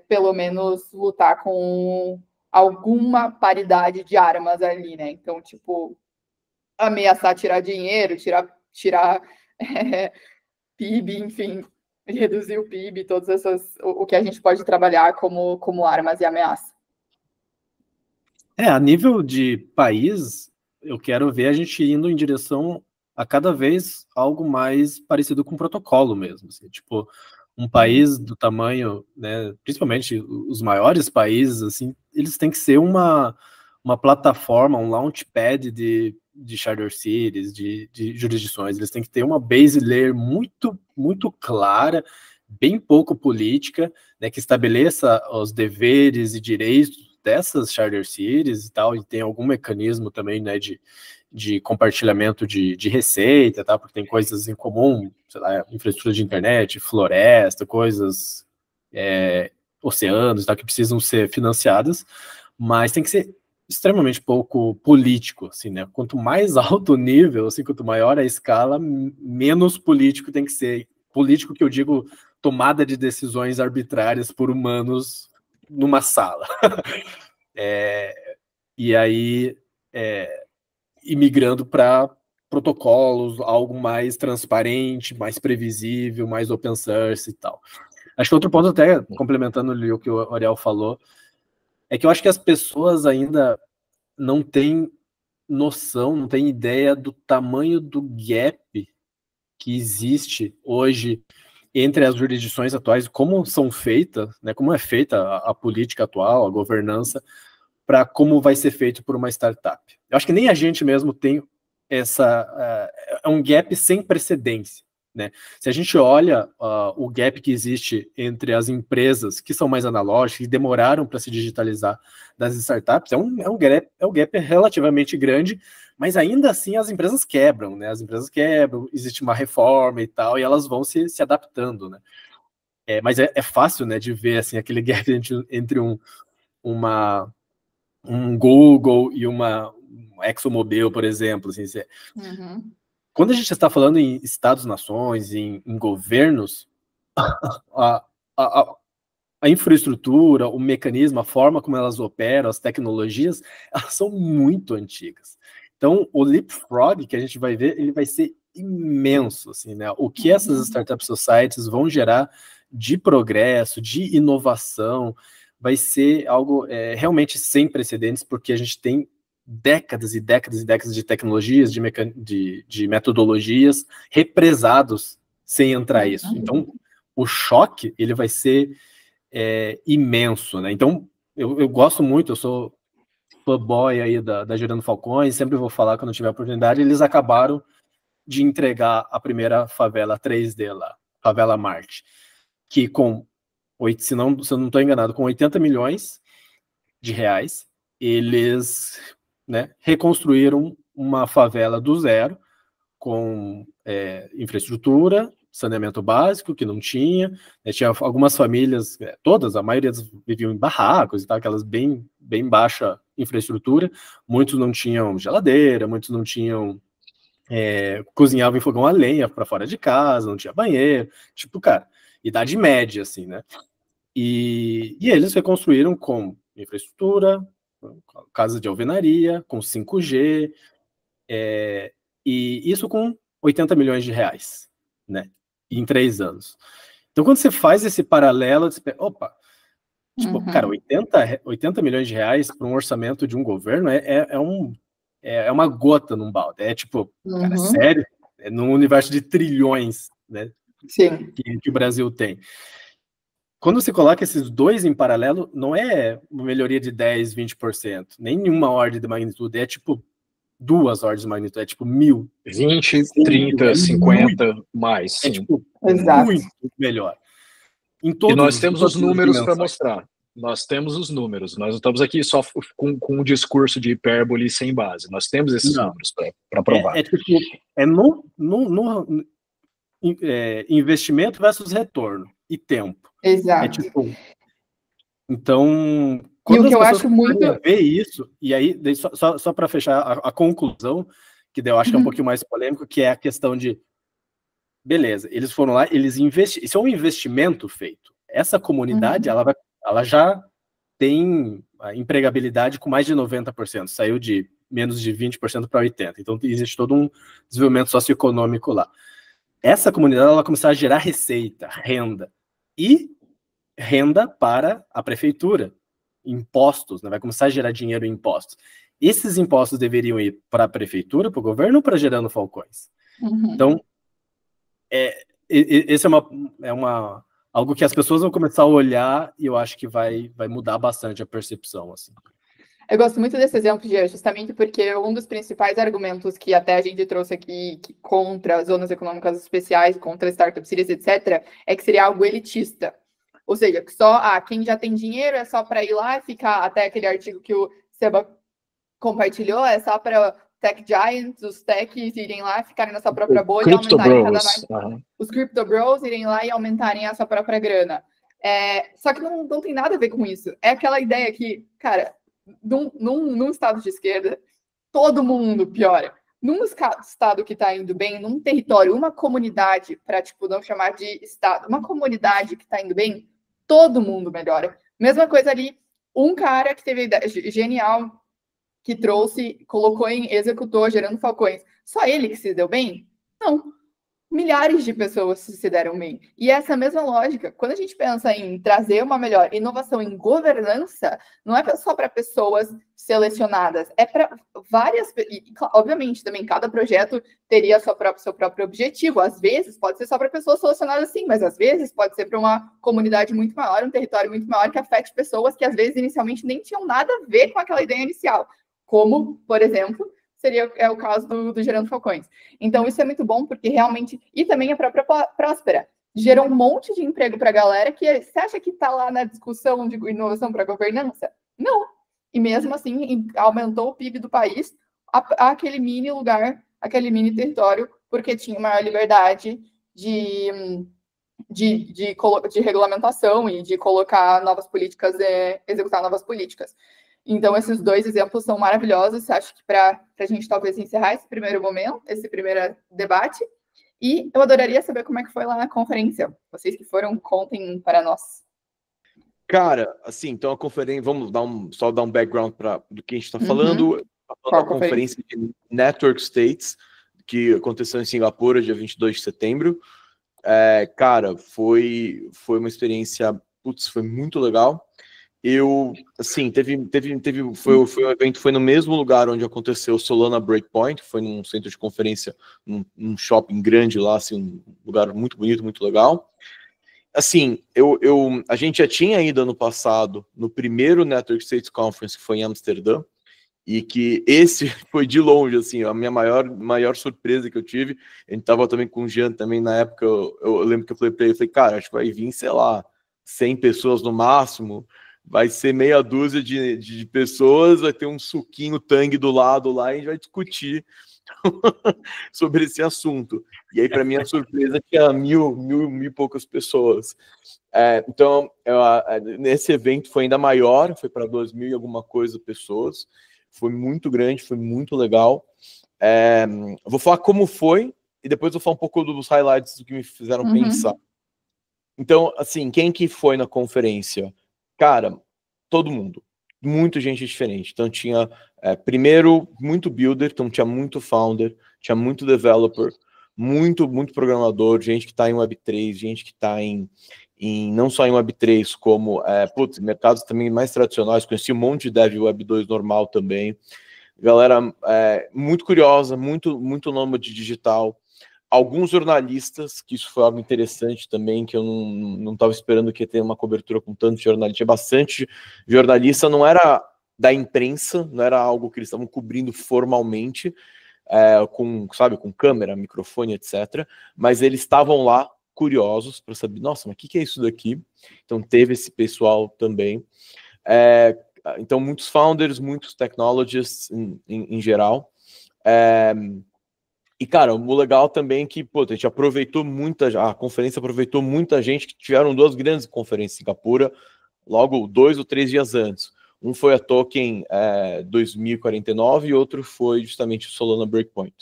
pelo menos, lutar com alguma paridade de armas ali, né? Então, tipo, ameaçar tirar dinheiro, tirar PIB, enfim, reduzir o PIB, todas o que a gente pode trabalhar como armas e ameaça. A nível de país, eu quero ver a gente indo em direção a cada vez algo mais parecido com protocolo mesmo, assim, tipo, um país do tamanho, né, principalmente os maiores países, assim, eles têm que ser uma plataforma, um launchpad de charter cities, de jurisdições, eles têm que ter uma base layer muito, muito clara, bem pouco política, né, que estabeleça os deveres e direitos dessas charter cities e tal, e tem algum mecanismo também, né, de compartilhamento de receita, tá? Porque tem coisas em comum, sei lá, infraestrutura de internet, floresta, coisas, oceanos, tá? Que precisam ser financiadas, mas tem que ser extremamente pouco político, assim, né? Quanto mais alto o nível, assim, quanto maior a escala, menos político tem que ser. Político que eu digo, tomada de decisões arbitrárias por humanos numa sala. E aí, migrando para protocolos, algo mais transparente, mais previsível, mais open source e tal. Acho que outro ponto, até complementando o que o Ariel falou, é que eu acho que as pessoas ainda não têm noção, não têm ideia do tamanho do gap que existe hoje entre as jurisdições atuais, como são feitas, né, como é feita a política atual, a governança, para como vai ser feito por uma startup. Eu acho que nem a gente mesmo tem é um gap sem precedência, né? Se a gente olha o gap que existe entre as empresas que são mais analógicas e demoraram para se digitalizar das startups, é um gap relativamente grande, mas ainda assim as empresas quebram, né? As empresas quebram, existe uma reforma e tal, e elas vão se adaptando, né? Mas é fácil, né, de ver assim, aquele gap entre um Google e um ExxonMobil, por exemplo. Assim, quando a gente está falando em Estados-nações, em governos, a infraestrutura, o mecanismo, a forma como elas operam, as tecnologias, elas são muito antigas. Então, o leapfrog que a gente vai ver, ele vai ser imenso, assim, né? O que essas startup societies vão gerar de progresso, de inovação, vai ser algo realmente sem precedentes, porque a gente tem décadas e décadas e décadas de tecnologias, de metodologias represados sem entrar isso. Então, o choque, ele vai ser imenso, né? Então, eu gosto muito, eu sou fanboy aí da Gerando Falcões, sempre vou falar quando tiver oportunidade. Eles acabaram de entregar a primeira favela 3D lá, Favela Marte, que se eu não estou enganado, com 80 milhões de reais, eles, né, reconstruíram uma favela do zero, com infraestrutura, saneamento básico, que não tinha, tinha algumas famílias, todas, a maioria viviam em barracos e tal, aquelas bem baixa infraestrutura, muitos não tinham geladeira, muitos não tinham, cozinhavam em fogão a lenha para fora de casa, não tinha banheiro, tipo, cara, idade média, assim, né? E eles reconstruíram com infraestrutura, casa de alvenaria, com 5G, e isso com 80 milhões de reais, né? Em 3 anos. Então, quando você faz esse paralelo, você pensa, opa, tipo, cara, 80 milhões de reais para um orçamento de um governo é uma gota num balde. É tipo, cara, sério? É num universo de trilhões, né? Sim. Que o Brasil tem. Quando você coloca esses dois em paralelo, não é uma melhoria de 10, 20%, nenhuma ordem de magnitude, é tipo 2 ordens de magnitude, é tipo 1000. 20, 30, 50, mais, sim. É tipo, Exato. muito melhor. E nós temos os números para mostrar. Nós temos os números. Nós não estamos aqui só com um discurso de hipérbole sem base. Nós temos esses números para provar. Investimento versus retorno e tempo. Exato. Então, quando e o que eu acho muito ver isso, e aí, só para fechar a conclusão, que daí eu acho que é um pouquinho mais polêmico, que é a questão de, beleza, eles foram lá, eles investiram, isso é um investimento feito. Essa comunidade, ela já tem a empregabilidade com mais de 90%, saiu de menos de 20% para 80%, então existe todo um desenvolvimento socioeconômico lá. Essa comunidade, ela vai começar a gerar receita, renda para a prefeitura, impostos, né? Vai começar a gerar dinheiro em impostos. Esses impostos deveriam ir para a prefeitura, para o governo ou para Gerando Falcões? Então, esse é algo que as pessoas vão começar a olhar e eu acho que vai mudar bastante a percepção, assim. Eu gosto muito desse exemplo, Jean, justamente porque um dos principais argumentos que até a gente trouxe aqui contra as zonas econômicas especiais, contra Startup Cities, etc., é que seria algo elitista. Ou seja, que só quem já tem dinheiro é só para ir lá e ficar, até aquele artigo que o Seba compartilhou, é só para tech giants, os techs irem lá, ficarem na sua própria bolha e aumentarem cada mais. Os crypto bros irem lá e aumentarem a sua própria grana. Só que não tem nada a ver com isso. É aquela ideia que, cara, num estado de esquerda, todo mundo piora. Num estado que está indo bem, num território, uma comunidade, para não chamar de estado, uma comunidade que está indo bem, todo mundo melhora. Mesma coisa ali, um cara que teve ideia genial, que trouxe, colocou executou Gerando Falcões. Só ele que se deu bem? Não. Milhares de pessoas se deram bem. E essa mesma lógica, quando a gente pensa em trazer uma melhor inovação em governança, não é só para pessoas selecionadas, é para várias... E, obviamente, também cada projeto teria seu próprio objetivo. Às vezes, pode ser só para pessoas selecionadas, sim, mas às vezes pode ser para uma comunidade muito maior, um território muito maior, que afete pessoas que, às vezes, inicialmente nem tinham nada a ver com aquela ideia inicial. Como, por exemplo, é o caso do Gerando Falcões. Então, isso é muito bom, porque realmente... E também a própria Próspera gerou um monte de emprego para a galera que você acha que está lá na discussão de inovação para governança? Não. E mesmo assim, aumentou o PIB do país aquele mini lugar, aquele mini território, porque tinha maior liberdade de regulamentação e de colocar novas políticas, executar novas políticas. Então, esses dois exemplos são maravilhosos. Acho que para a gente talvez encerrar esse primeiro momento, esse primeiro debate. E eu adoraria saber como é que foi lá na conferência. Vocês que foram, contem para nós. Cara, assim, então a conferência, vamos só dar um background do que a gente está falando. A conferência de Network States, que aconteceu em Singapura, dia 22 de setembro. Cara, foi uma experiência, foi muito legal. Assim, foi um evento, foi no mesmo lugar onde aconteceu o Solana Breakpoint, foi num centro de conferência, num shopping grande lá, assim, um lugar muito bonito, muito legal. Assim, a gente já tinha ido ano passado no primeiro Network States Conference, que foi em Amsterdã, e que esse foi de longe, assim, a minha maior surpresa que eu tive. A gente tava também com o Jean também na época, eu lembro que eu falei pra ele, cara, acho que vai vir, sei lá, 100 pessoas no máximo, vai ser meia dúzia de pessoas, vai ter um suquinho Tang do lado lá e a gente vai discutir sobre esse assunto. E aí, para minha surpresa, tinha mil e poucas pessoas. Então, nesse evento foi ainda maior, foi para 2.000 e alguma coisa pessoas. Foi muito grande, foi muito legal. Eu vou falar como foi e depois eu vou falar um pouco dos highlights do que me fizeram pensar. Então, assim, quem que foi na conferência? Cara, todo mundo. Muita gente diferente. Então, tinha, primeiro, muito builder, então tinha muito founder, tinha muito developer, muito programador, gente que está em Web3, gente que está não só em Web3, como mercados também mais tradicionais. Conheci um monte de dev Web2 normal também. Galera muito curiosa, muito nômade digital. Alguns jornalistas, que isso foi algo interessante também, que eu não estava esperando que ia ter uma cobertura com tanto jornalista. Tinha bastante jornalista, não era da imprensa, não era algo que eles estavam cobrindo formalmente, com câmera, microfone, etc. Mas eles estavam lá curiosos para saber, nossa, mas o que é isso daqui? Então teve esse pessoal também. Então muitos founders, muitos technologists em geral. E, cara, o legal também é que, a gente aproveitou a conferência aproveitou muita gente, que tiveram duas grandes conferências em Singapura, logo 2 ou 3 dias antes. Um foi a Token 2049 e outro foi justamente o Solana Breakpoint.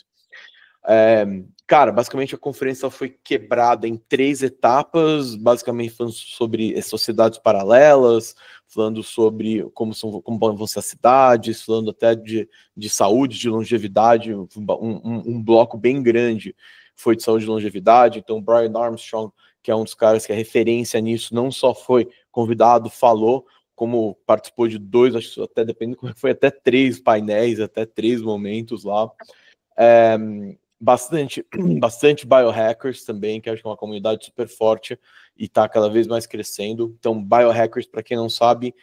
Cara, basicamente a conferência foi quebrada em 3 etapas, basicamente falando sobre sociedades paralelas, falando sobre como vão ser as cidades, falando até de saúde, de longevidade. Um bloco bem grande foi de saúde e longevidade. Então, o Brian Armstrong, que é um dos caras que é referência nisso, não só foi convidado, falou, como participou de 2, acho que até depende como foi, até 3 painéis, até 3 momentos lá. Bastante biohackers também, que acho que é uma comunidade super forte e está cada vez mais crescendo. Então, biohackers, para quem não sabe,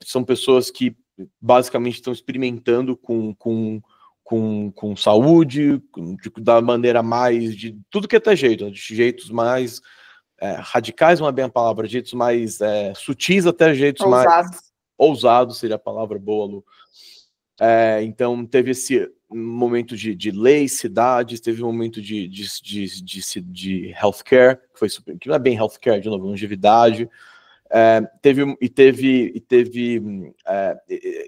são pessoas que basicamente estão experimentando com saúde, da maneira mais, de tudo que é até jeito, de jeitos mais radicais, não é bem a palavra, de jeitos mais sutis até jeitos mais ousados, seria a palavra boa, Lu. Então, teve esse momento de leis, cidades, teve um momento de healthcare, que não é bem healthcare, de novo, longevidade.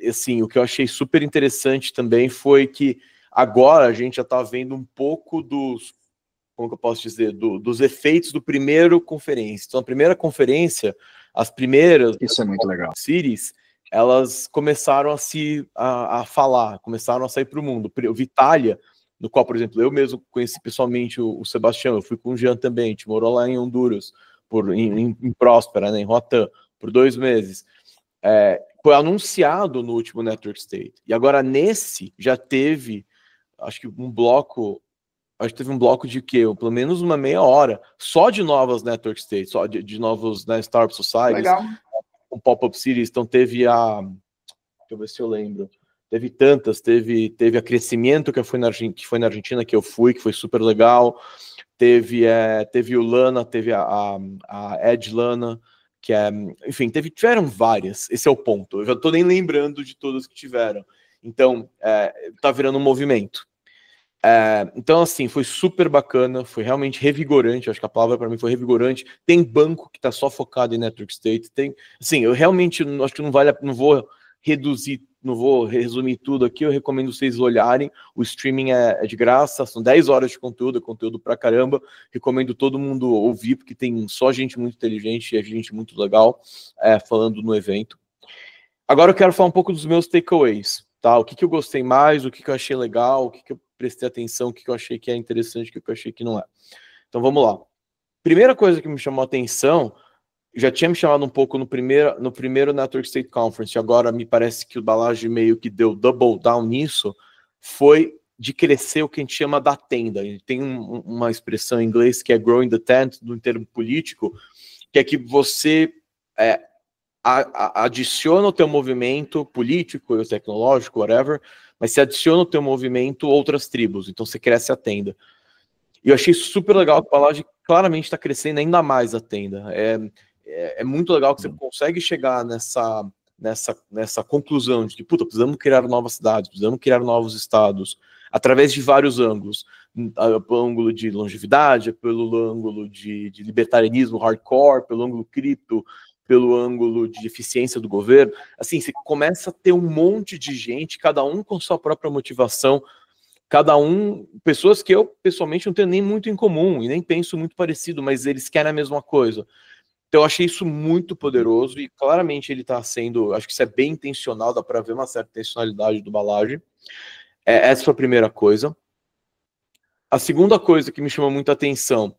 Assim, o que eu achei super interessante também foi que agora a gente já está vendo um pouco como que eu posso dizer, dos efeitos do primeiro conferência. Então, a primeira conferência, as primeiras... Isso é muito legal. Cities, elas começaram a falar, começaram a sair para o mundo. O Vitalia, no qual, por exemplo, eu mesmo conheci pessoalmente o Sebastião, eu fui com o Jean também, a gente morou lá em Honduras, em Próspera, né, em Roatán, por 2 meses. Foi anunciado no último Network State. E agora nesse já teve, acho que um bloco de quê? Pelo menos uma meia hora, só de novas Network States, só de novos Startup Societies. Legal. Com Pop-Up Cities, então teve deixa eu ver se eu lembro. teve tantas, teve a Crescimento, que foi na Argentina, que eu fui, que foi super legal, teve o Lana, teve a Edge Lana, que enfim, tiveram várias, esse é o ponto, eu já tô nem lembrando de todas que tiveram, então, tá virando um movimento. Então, assim, foi super bacana, foi realmente revigorante, acho que a palavra para mim foi revigorante. Tem banco que está só focado em Network State, assim, eu realmente acho que não vou resumir tudo aqui, eu recomendo vocês olharem, o streaming é de graça, são 10 horas de conteúdo, conteúdo pra caramba, recomendo todo mundo ouvir, porque tem só gente muito inteligente e gente muito legal falando no evento. Agora eu quero falar um pouco dos meus takeaways, tá? O que eu gostei mais, o que eu achei legal, o que eu prestei atenção, o que eu achei que é interessante, o que eu achei que não é. Então vamos lá. Primeira coisa que me chamou a atenção, já tinha me chamado um pouco no primeiro Network State Conference, agora me parece que o Balaji meio que deu double down nisso, foi de crescer o que a gente chama da tenda. Ele tem uma expressão em inglês que é growing the tent, no termo político, que é que você adiciona o teu movimento político, ou tecnológico, whatever, mas você adiciona o teu movimento outras tribos, então você cresce a tenda. E eu achei super legal que o Balaji claramente está crescendo ainda mais a tenda. É muito legal que você consegue chegar nessa conclusão de que, puta, precisamos criar novas cidades, precisamos criar novos estados, através de vários ângulos. Pelo ângulo de longevidade, pelo ângulo de libertarianismo hardcore, pelo ângulo cripto, pelo ângulo de eficiência do governo. Assim, você começa a ter um monte de gente, cada um com sua própria motivação, pessoas que eu, pessoalmente, não tenho nem muito em comum, e nem penso muito parecido, mas eles querem a mesma coisa. Então eu achei isso muito poderoso, e claramente ele está sendo, acho que isso é bem intencional, dá para ver uma certa intencionalidade do Balaji. Essa foi a primeira coisa. A segunda coisa que me chamou muita atenção,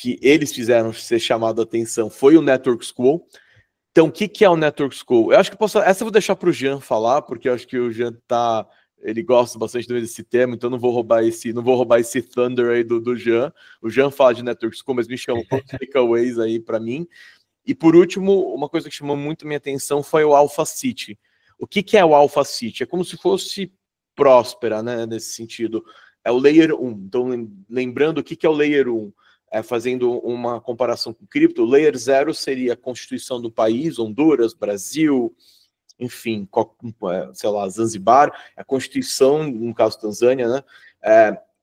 que eles fizeram ser chamado a atenção, foi o Network School. Então, o que é o Network School? Eu acho que essa eu vou deixar para o Jean falar, porque eu acho que o Jean ele gosta bastante desse tema, então não vou roubar esse thunder aí do Jean. O Jean fala de Network School, mas me chamou por takeaways aí para mim. E por último, uma coisa que chamou muito minha atenção foi o Alpha City. O que é o Alpha City? É como se fosse Próspera, né, nesse sentido. É o Layer 1. Então, lembrando o que é o Layer 1, fazendo uma comparação com o cripto, o Layer 0 seria a constituição do país, Honduras, Brasil, enfim, sei lá, Zanzibar, a constituição, no caso Tanzânia, né,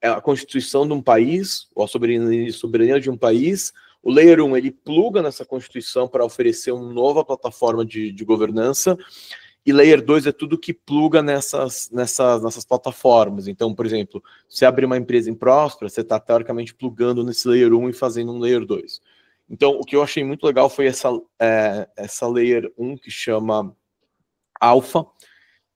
é a constituição de um país, ou a soberania de um país. O Layer 1, ele pluga nessa constituição para oferecer uma nova plataforma de governança, e Layer 2 é tudo que pluga nessas plataformas. Então, por exemplo, você abrir uma empresa em Próspera, você está teoricamente plugando nesse Layer 1 e fazendo um Layer 2. Então, o que eu achei muito legal foi essa Layer 1 que chama Alpha,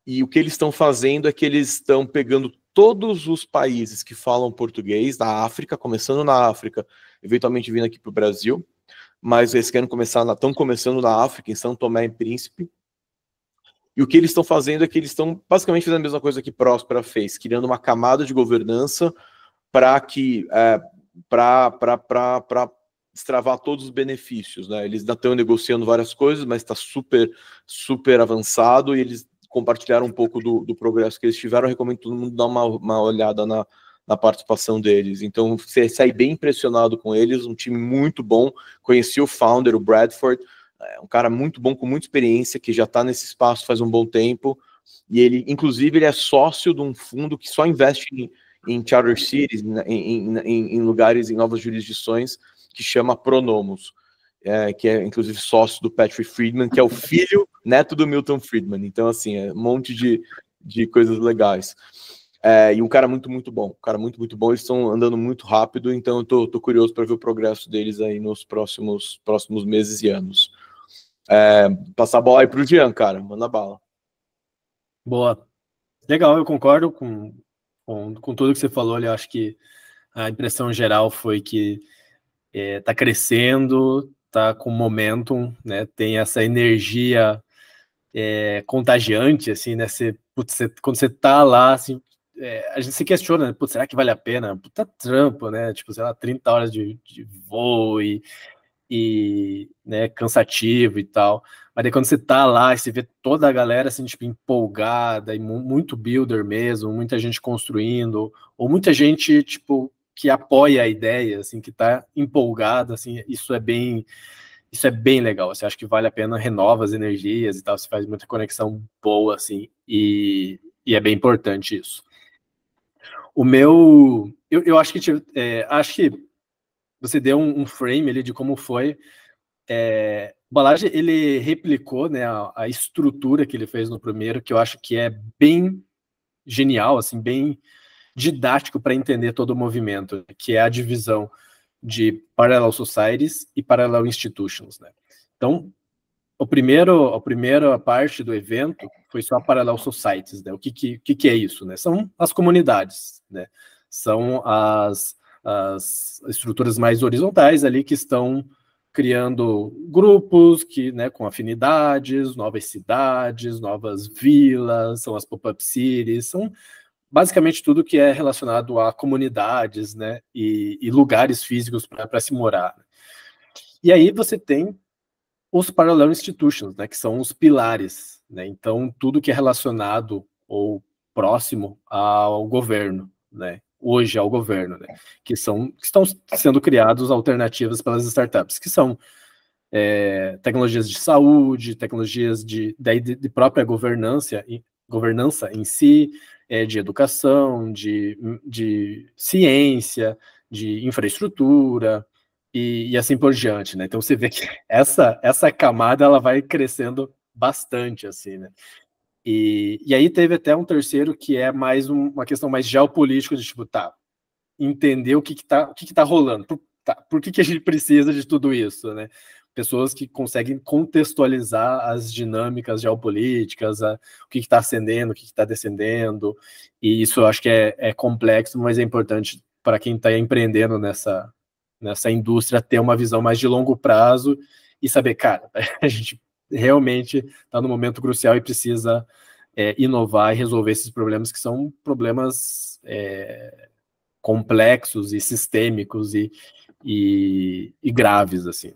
e o que eles estão fazendo é que eles estão pegando todos os países que falam português na África, começando na África, eventualmente vindo aqui para o Brasil, mas eles estão começando na África, em São Tomé e Príncipe. E o que eles estão fazendo é que eles estão basicamente fazendo a mesma coisa que Próspera fez, criando uma camada de governança para destravar todos os benefícios, né? Eles ainda estão negociando várias coisas, mas está super, super avançado, e eles compartilharam um pouco do progresso que eles tiveram. Eu recomendo todo mundo dar uma olhada na participação deles. Então, você sai bem impressionado com eles, um time muito bom. Conheci o founder, o Bradford, um cara muito bom, com muita experiência, que já está nesse espaço faz um bom tempo, e ele, inclusive, ele é sócio de um fundo que só investe em charter cities, em lugares, em novas jurisdições, que chama Pronomos, que é, inclusive, sócio do Patrick Friedman, que é o filho, neto do Milton Friedman. Então, assim, um monte de coisas legais. E um cara muito, muito bom. Eles estão andando muito rápido, então eu tô curioso para ver o progresso deles aí nos próximos meses e anos. Passar a bola aí pro Jean, cara. Manda bala. Boa. Legal, eu concordo com tudo que você falou. Eu acho que a impressão geral foi que tá crescendo, tá com momentum, né? Tem essa energia contagiante, assim, né? Quando você tá lá, assim, a gente se questiona, né? Putz, será que vale a pena? Puta trampo, né? Tipo, sei lá, 30 horas de voo e né, cansativo e tal. Mas daí quando você tá lá e você vê toda a galera assim, tipo, empolgada, e muito builder mesmo, muita gente construindo, ou muita gente, tipo, que apoia a ideia, assim, que tá empolgada, assim, isso é bem legal. Você acha que vale a pena, renova as energias e tal, você faz muita conexão boa, assim, e é bem importante isso. Eu acho que você deu um frame ali de como foi. O Balaji, ele replicou, né, a estrutura que ele fez no primeiro, que eu acho que é bem genial, assim, bem didático para entender todo o movimento, que é a divisão de Parallel Societies e Parallel Institutions, né? Então, a primeira parte do evento foi só Parallel Societies, né? O que é isso, né? São as comunidades, né? São as estruturas mais horizontais ali que estão criando grupos né, com afinidades, novas cidades, novas vilas, são as pop-up cities, são basicamente tudo que é relacionado a comunidades, né, e lugares físicos para se morar. E aí você tem os Parallel Institutions, né, que são os pilares, né, então tudo que é relacionado ou próximo ao governo, né, hoje ao governo, né, que estão sendo criados alternativas pelas startups, que são tecnologias de saúde, tecnologias de própria governança em si, de educação, de ciência, de infraestrutura, e assim por diante, né? Então você vê que essa camada ela vai crescendo bastante, assim, né? E aí teve até um terceiro que é mais uma questão mais geopolítica, de tipo, entender o que tá rolando, por que a gente precisa de tudo isso, né? Pessoas que conseguem contextualizar as dinâmicas geopolíticas, o que está ascendendo, o que está descendendo, e isso eu acho que é complexo, mas é importante para quem está empreendendo nessa indústria ter uma visão mais de longo prazo e saber, cara, a gente realmente está num momento crucial e precisa inovar e resolver esses problemas que são problemas complexos e sistêmicos e graves, assim.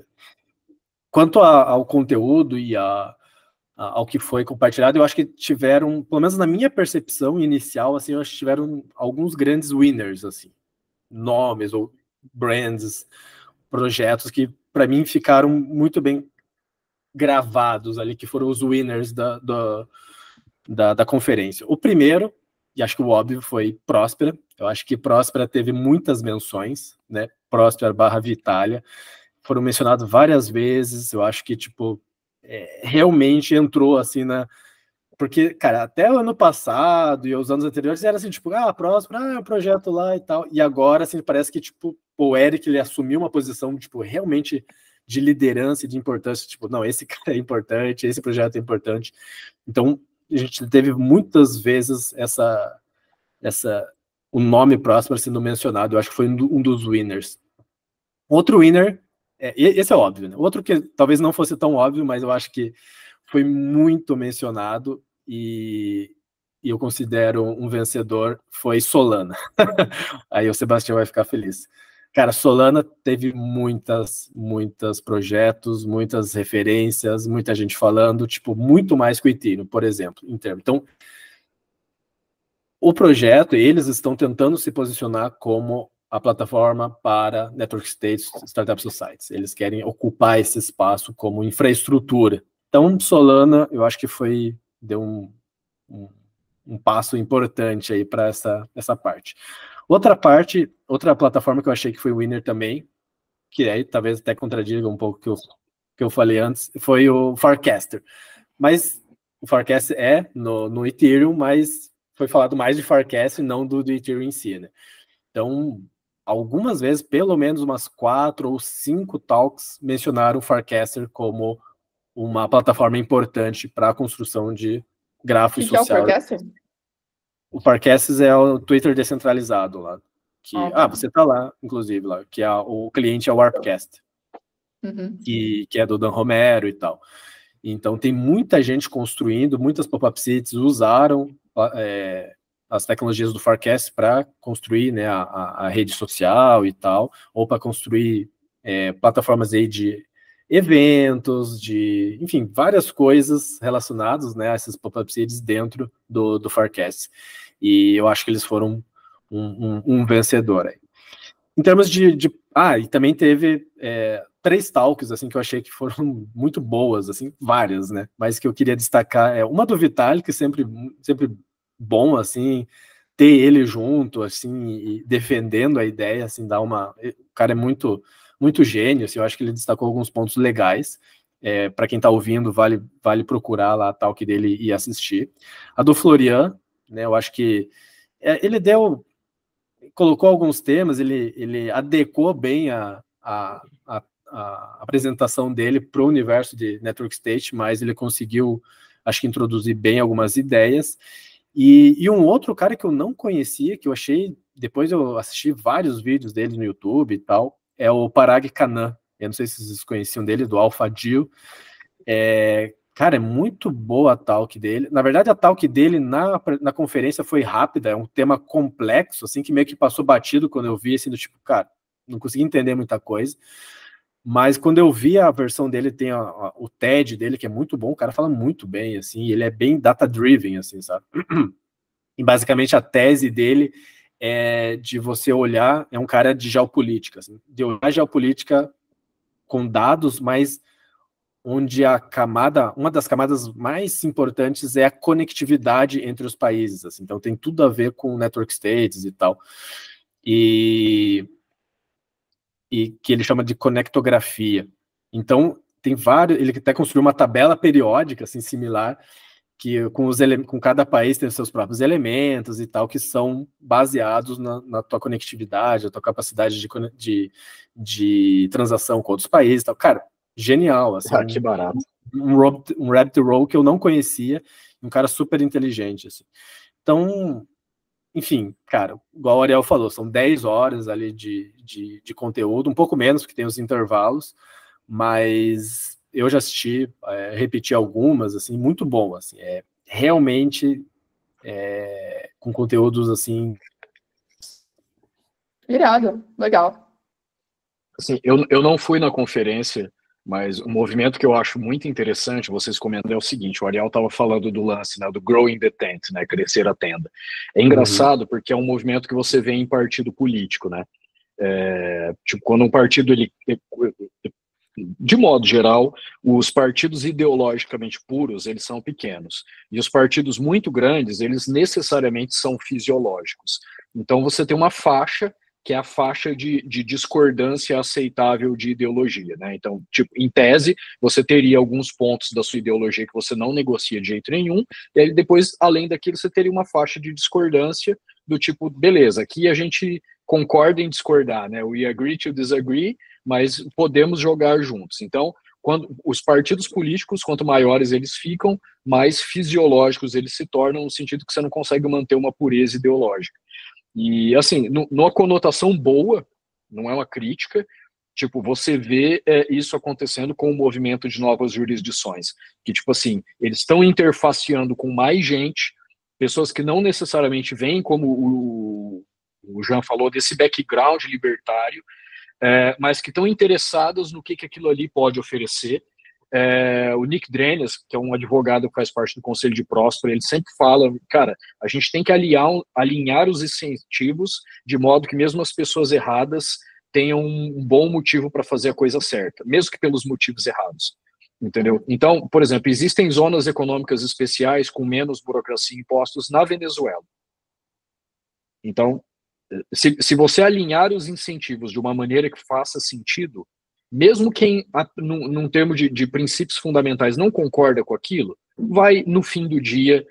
Quanto ao conteúdo e ao que foi compartilhado, eu acho que tiveram, pelo menos na minha percepção inicial, assim, eu acho que tiveram alguns grandes winners, assim, nomes ou brands, projetos que, para mim, ficaram muito bem gravados ali, que foram os winners da conferência. O primeiro, e acho que o óbvio, foi Próspera. Eu acho que Próspera teve muitas menções, né? Próspera / Vitalia. Foram mencionados várias vezes. Eu acho que, tipo, realmente entrou, assim, porque, cara, até o ano passado e os anos anteriores era assim, tipo, Próspera, é um projeto lá e tal. E agora, assim, parece que, tipo, o Eric, ele assumiu uma posição, tipo, realmente de liderança e de importância. Tipo, não, esse cara é importante, esse projeto é importante. Então, a gente teve muitas vezes o nome Próspera sendo mencionado. Eu acho que foi um dos winners. Outro winner, esse é óbvio, né? Outro que talvez não fosse tão óbvio, mas eu acho que foi muito mencionado e eu considero um vencedor, foi Solana. Aí o Sebastião vai ficar feliz. Cara, Solana teve muitos projetos, muitas referências, muita gente falando, tipo, muito mais que o Ethereum, por exemplo, em termos. Então, o projeto, eles estão tentando se posicionar como a plataforma para Network States, Startup Societies. Eles querem ocupar esse espaço como infraestrutura. Então, Solana, eu acho que deu um passo importante aí para essa parte. Outra plataforma que eu achei que foi winner também, que aí talvez até contradiga um pouco o que eu falei antes, foi o Farcaster. Mas o Farcaster no Ethereum, mas foi falado mais de Farcaster e não do Ethereum em si, né? Então, algumas vezes, pelo menos umas 4 ou 5 talks mencionaram o Farcaster como uma plataforma importante para a construção de grafos sociais. O que é o Farcaster? O Farcaster é o Twitter descentralizado lá. Você tá lá, inclusive, lá, que o cliente é o Warpcast, que é do Dan Romero e tal. Então, tem muita gente construindo, muitas pop-up cities usaram as tecnologias do Farcast para construir, né, a rede social e tal, ou para construir plataformas aí de eventos, enfim, várias coisas relacionadas, né, a esses pop-up cities dentro do Forecast. E eu acho que eles foram um vencedor aí. Em termos e também teve 3 talks, assim, que eu achei que foram muito boas, assim, várias, né, mas que eu queria destacar uma do Vitalik, sempre bom, assim, ter ele junto, assim, e defendendo a ideia, assim, o cara é muito gênio, assim, eu acho que ele destacou alguns pontos legais. Para quem está ouvindo, vale procurar lá a talk dele e assistir. A do Florian, né, eu acho que ele colocou alguns temas, ele adequou bem a apresentação dele para o universo de Network State, mas ele conseguiu, acho que, introduzir bem algumas ideias. E um outro cara que eu não conhecia, que eu achei, depois eu assisti vários vídeos dele no YouTube e tal, é o Parag Khanna. Eu não sei se vocês conheciam dele, do AlphaDeal. Cara, é muito boa a talk dele. Na verdade, a talk dele na conferência foi rápida, é um tema complexo, assim, que meio que passou batido quando eu vi, assim, do tipo, cara, não consegui entender muita coisa. Mas quando eu vi a versão dele, tem o TED dele, que é muito bom, o cara fala muito bem, assim, ele é bem data-driven, assim, sabe? E basicamente a tese dele é de você olhar, é um cara de geopolítica, assim, de olhar a geopolítica com dados, mas onde uma das camadas mais importantes é a conectividade entre os países, assim, então tem tudo a ver com network states e tal, e que ele chama de conectografia. Então, tem vários, ele até construiu uma tabela periódica, assim, similar, que com cada país tem os seus próprios elementos e tal, que são baseados na tua conectividade, na tua capacidade de transação com outros países e tal. Cara, genial, assim. Que barato. Um rabbit hole que eu não conhecia, um cara super inteligente, assim. Então, enfim, cara, igual o Ariel falou, são 10 horas ali de conteúdo, um pouco menos, porque tem os intervalos, mas eu já assisti, repeti algumas, assim, muito bom, assim, realmente com conteúdos, assim... Irado, legal. Assim, eu não fui na conferência, mas um movimento que eu acho muito interessante, vocês comentam, é o seguinte, o Ariel estava falando do lance, né, do growing the tent, né, crescer a tenda. É engraçado porque é um movimento que você vê em partido político, né? Tipo, quando um partido, de modo geral, os partidos ideologicamente puros, eles são pequenos. E os partidos muito grandes, eles necessariamente são fisiológicos. Então você tem uma faixa, que é a faixa de discordância aceitável de ideologia, né? Então, tipo, em tese, você teria alguns pontos da sua ideologia que você não negocia de jeito nenhum, e aí depois, além daquilo, você teria uma faixa de discordância do tipo, beleza, aqui a gente concorda em discordar, né? We agree to disagree, mas podemos jogar juntos. Então, quando os partidos políticos, quanto maiores eles ficam, mais fisiológicos eles se tornam, no sentido que você não consegue manter uma pureza ideológica. E, assim, numa conotação boa, não é uma crítica, tipo, você vê isso acontecendo com o movimento de novas jurisdições, que, tipo assim, eles estão interfaceando com mais gente, pessoas que não necessariamente vêm, como o Jean falou, desse background libertário, mas que estão interessadas no que aquilo ali pode oferecer. O Nick Drenas, que é um advogado que faz parte do Conselho de Próspera, ele sempre fala, cara, a gente tem que alinhar os incentivos de modo que mesmo as pessoas erradas tenham um bom motivo para fazer a coisa certa, mesmo que pelos motivos errados, entendeu? Então, por exemplo, existem zonas econômicas especiais com menos burocracia e impostos na Venezuela. Então, se você alinhar os incentivos de uma maneira que faça sentido, mesmo quem, num termo de princípios fundamentais, não concorda com aquilo, vai, no fim do dia,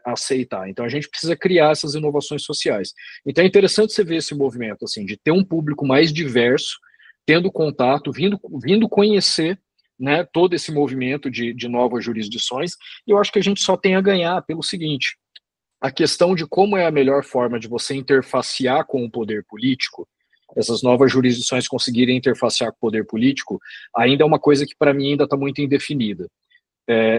aceitar. Então, a gente precisa criar essas inovações sociais. Então, é interessante você ver esse movimento, assim, de ter um público mais diverso, tendo contato, vindo conhecer, né, todo esse movimento de novas jurisdições, e eu acho que a gente só tem a ganhar pelo seguinte: a questão de como é a melhor forma de você interfacear com o poder político, essas novas jurisdições conseguirem interfacear com o poder político, ainda é uma coisa que para mim ainda está muito indefinida.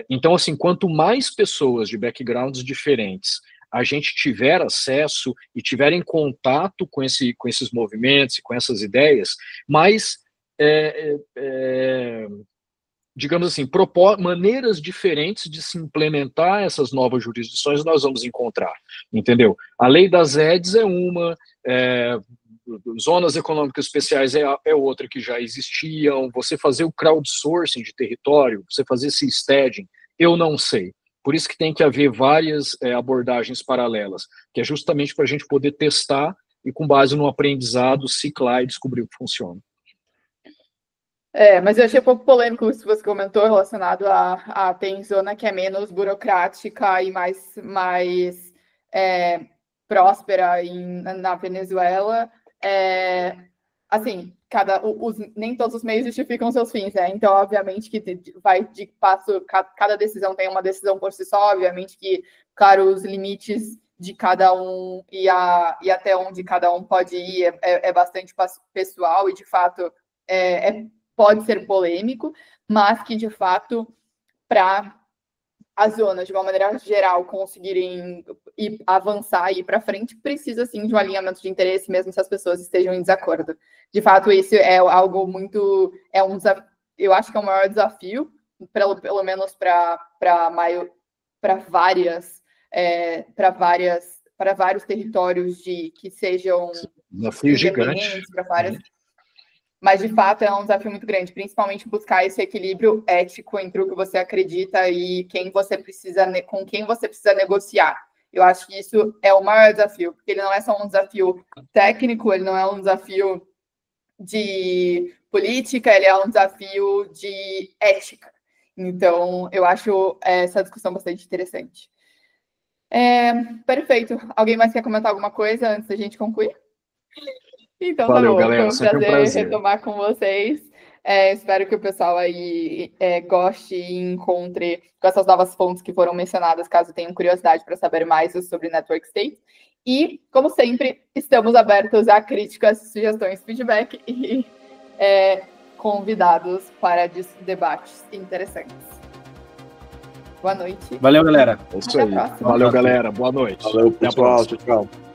Então, assim, quanto mais pessoas de backgrounds diferentes a gente tiver acesso e tiver em contato com esses movimentos e com essas ideias, mais digamos assim, maneiras diferentes de se implementar essas novas jurisdições nós vamos encontrar, entendeu? A lei das EDs é uma, zonas econômicas especiais é outra que já existiam, você fazer o crowdsourcing de território, você fazer seasteading, eu não sei. Por isso que tem que haver várias abordagens paralelas, que é justamente para a gente poder testar e, com base no aprendizado, ciclar e descobrir o que funciona. Mas eu achei um pouco polêmico isso que você comentou relacionado a tem zona que é menos burocrática e mais próspera na Venezuela. Assim, nem todos os meios justificam seus fins, né? Então, obviamente, que vai de passo, cada decisão tem uma decisão por si só, obviamente que, claro, os limites de cada um e até onde cada um pode ir é bastante pessoal e, de fato, pode ser polêmico, mas que, de fato, para as zonas, de uma maneira geral, conseguirem avançar e ir para frente, precisa, sim, de um alinhamento de interesse, mesmo se as pessoas estejam em desacordo. De fato, isso é algo muito... eu acho que é o maior desafio, pelo menos para vários territórios que sejam independentes, para várias... Mas, de fato, é um desafio muito grande, principalmente buscar esse equilíbrio ético entre o que você acredita e com quem você precisa negociar. Eu acho que isso é o maior desafio, porque ele não é só um desafio técnico, ele não é um desafio de política, ele é um desafio de ética. Então, eu acho essa discussão bastante interessante. Perfeito. Alguém mais quer comentar alguma coisa antes da gente concluir? Então, valeu, tá bom. galera. Foi um prazer retomar com vocês. Espero que o pessoal aí goste e encontre com essas novas fontes que foram mencionadas, caso tenham curiosidade para saber mais sobre Network State. E, como sempre, estamos abertos a críticas, sugestões, feedback e convidados para debates interessantes. Boa noite. Valeu, galera. É isso aí. Valeu, galera. Boa noite. Valeu, pessoal. Tchau, tchau.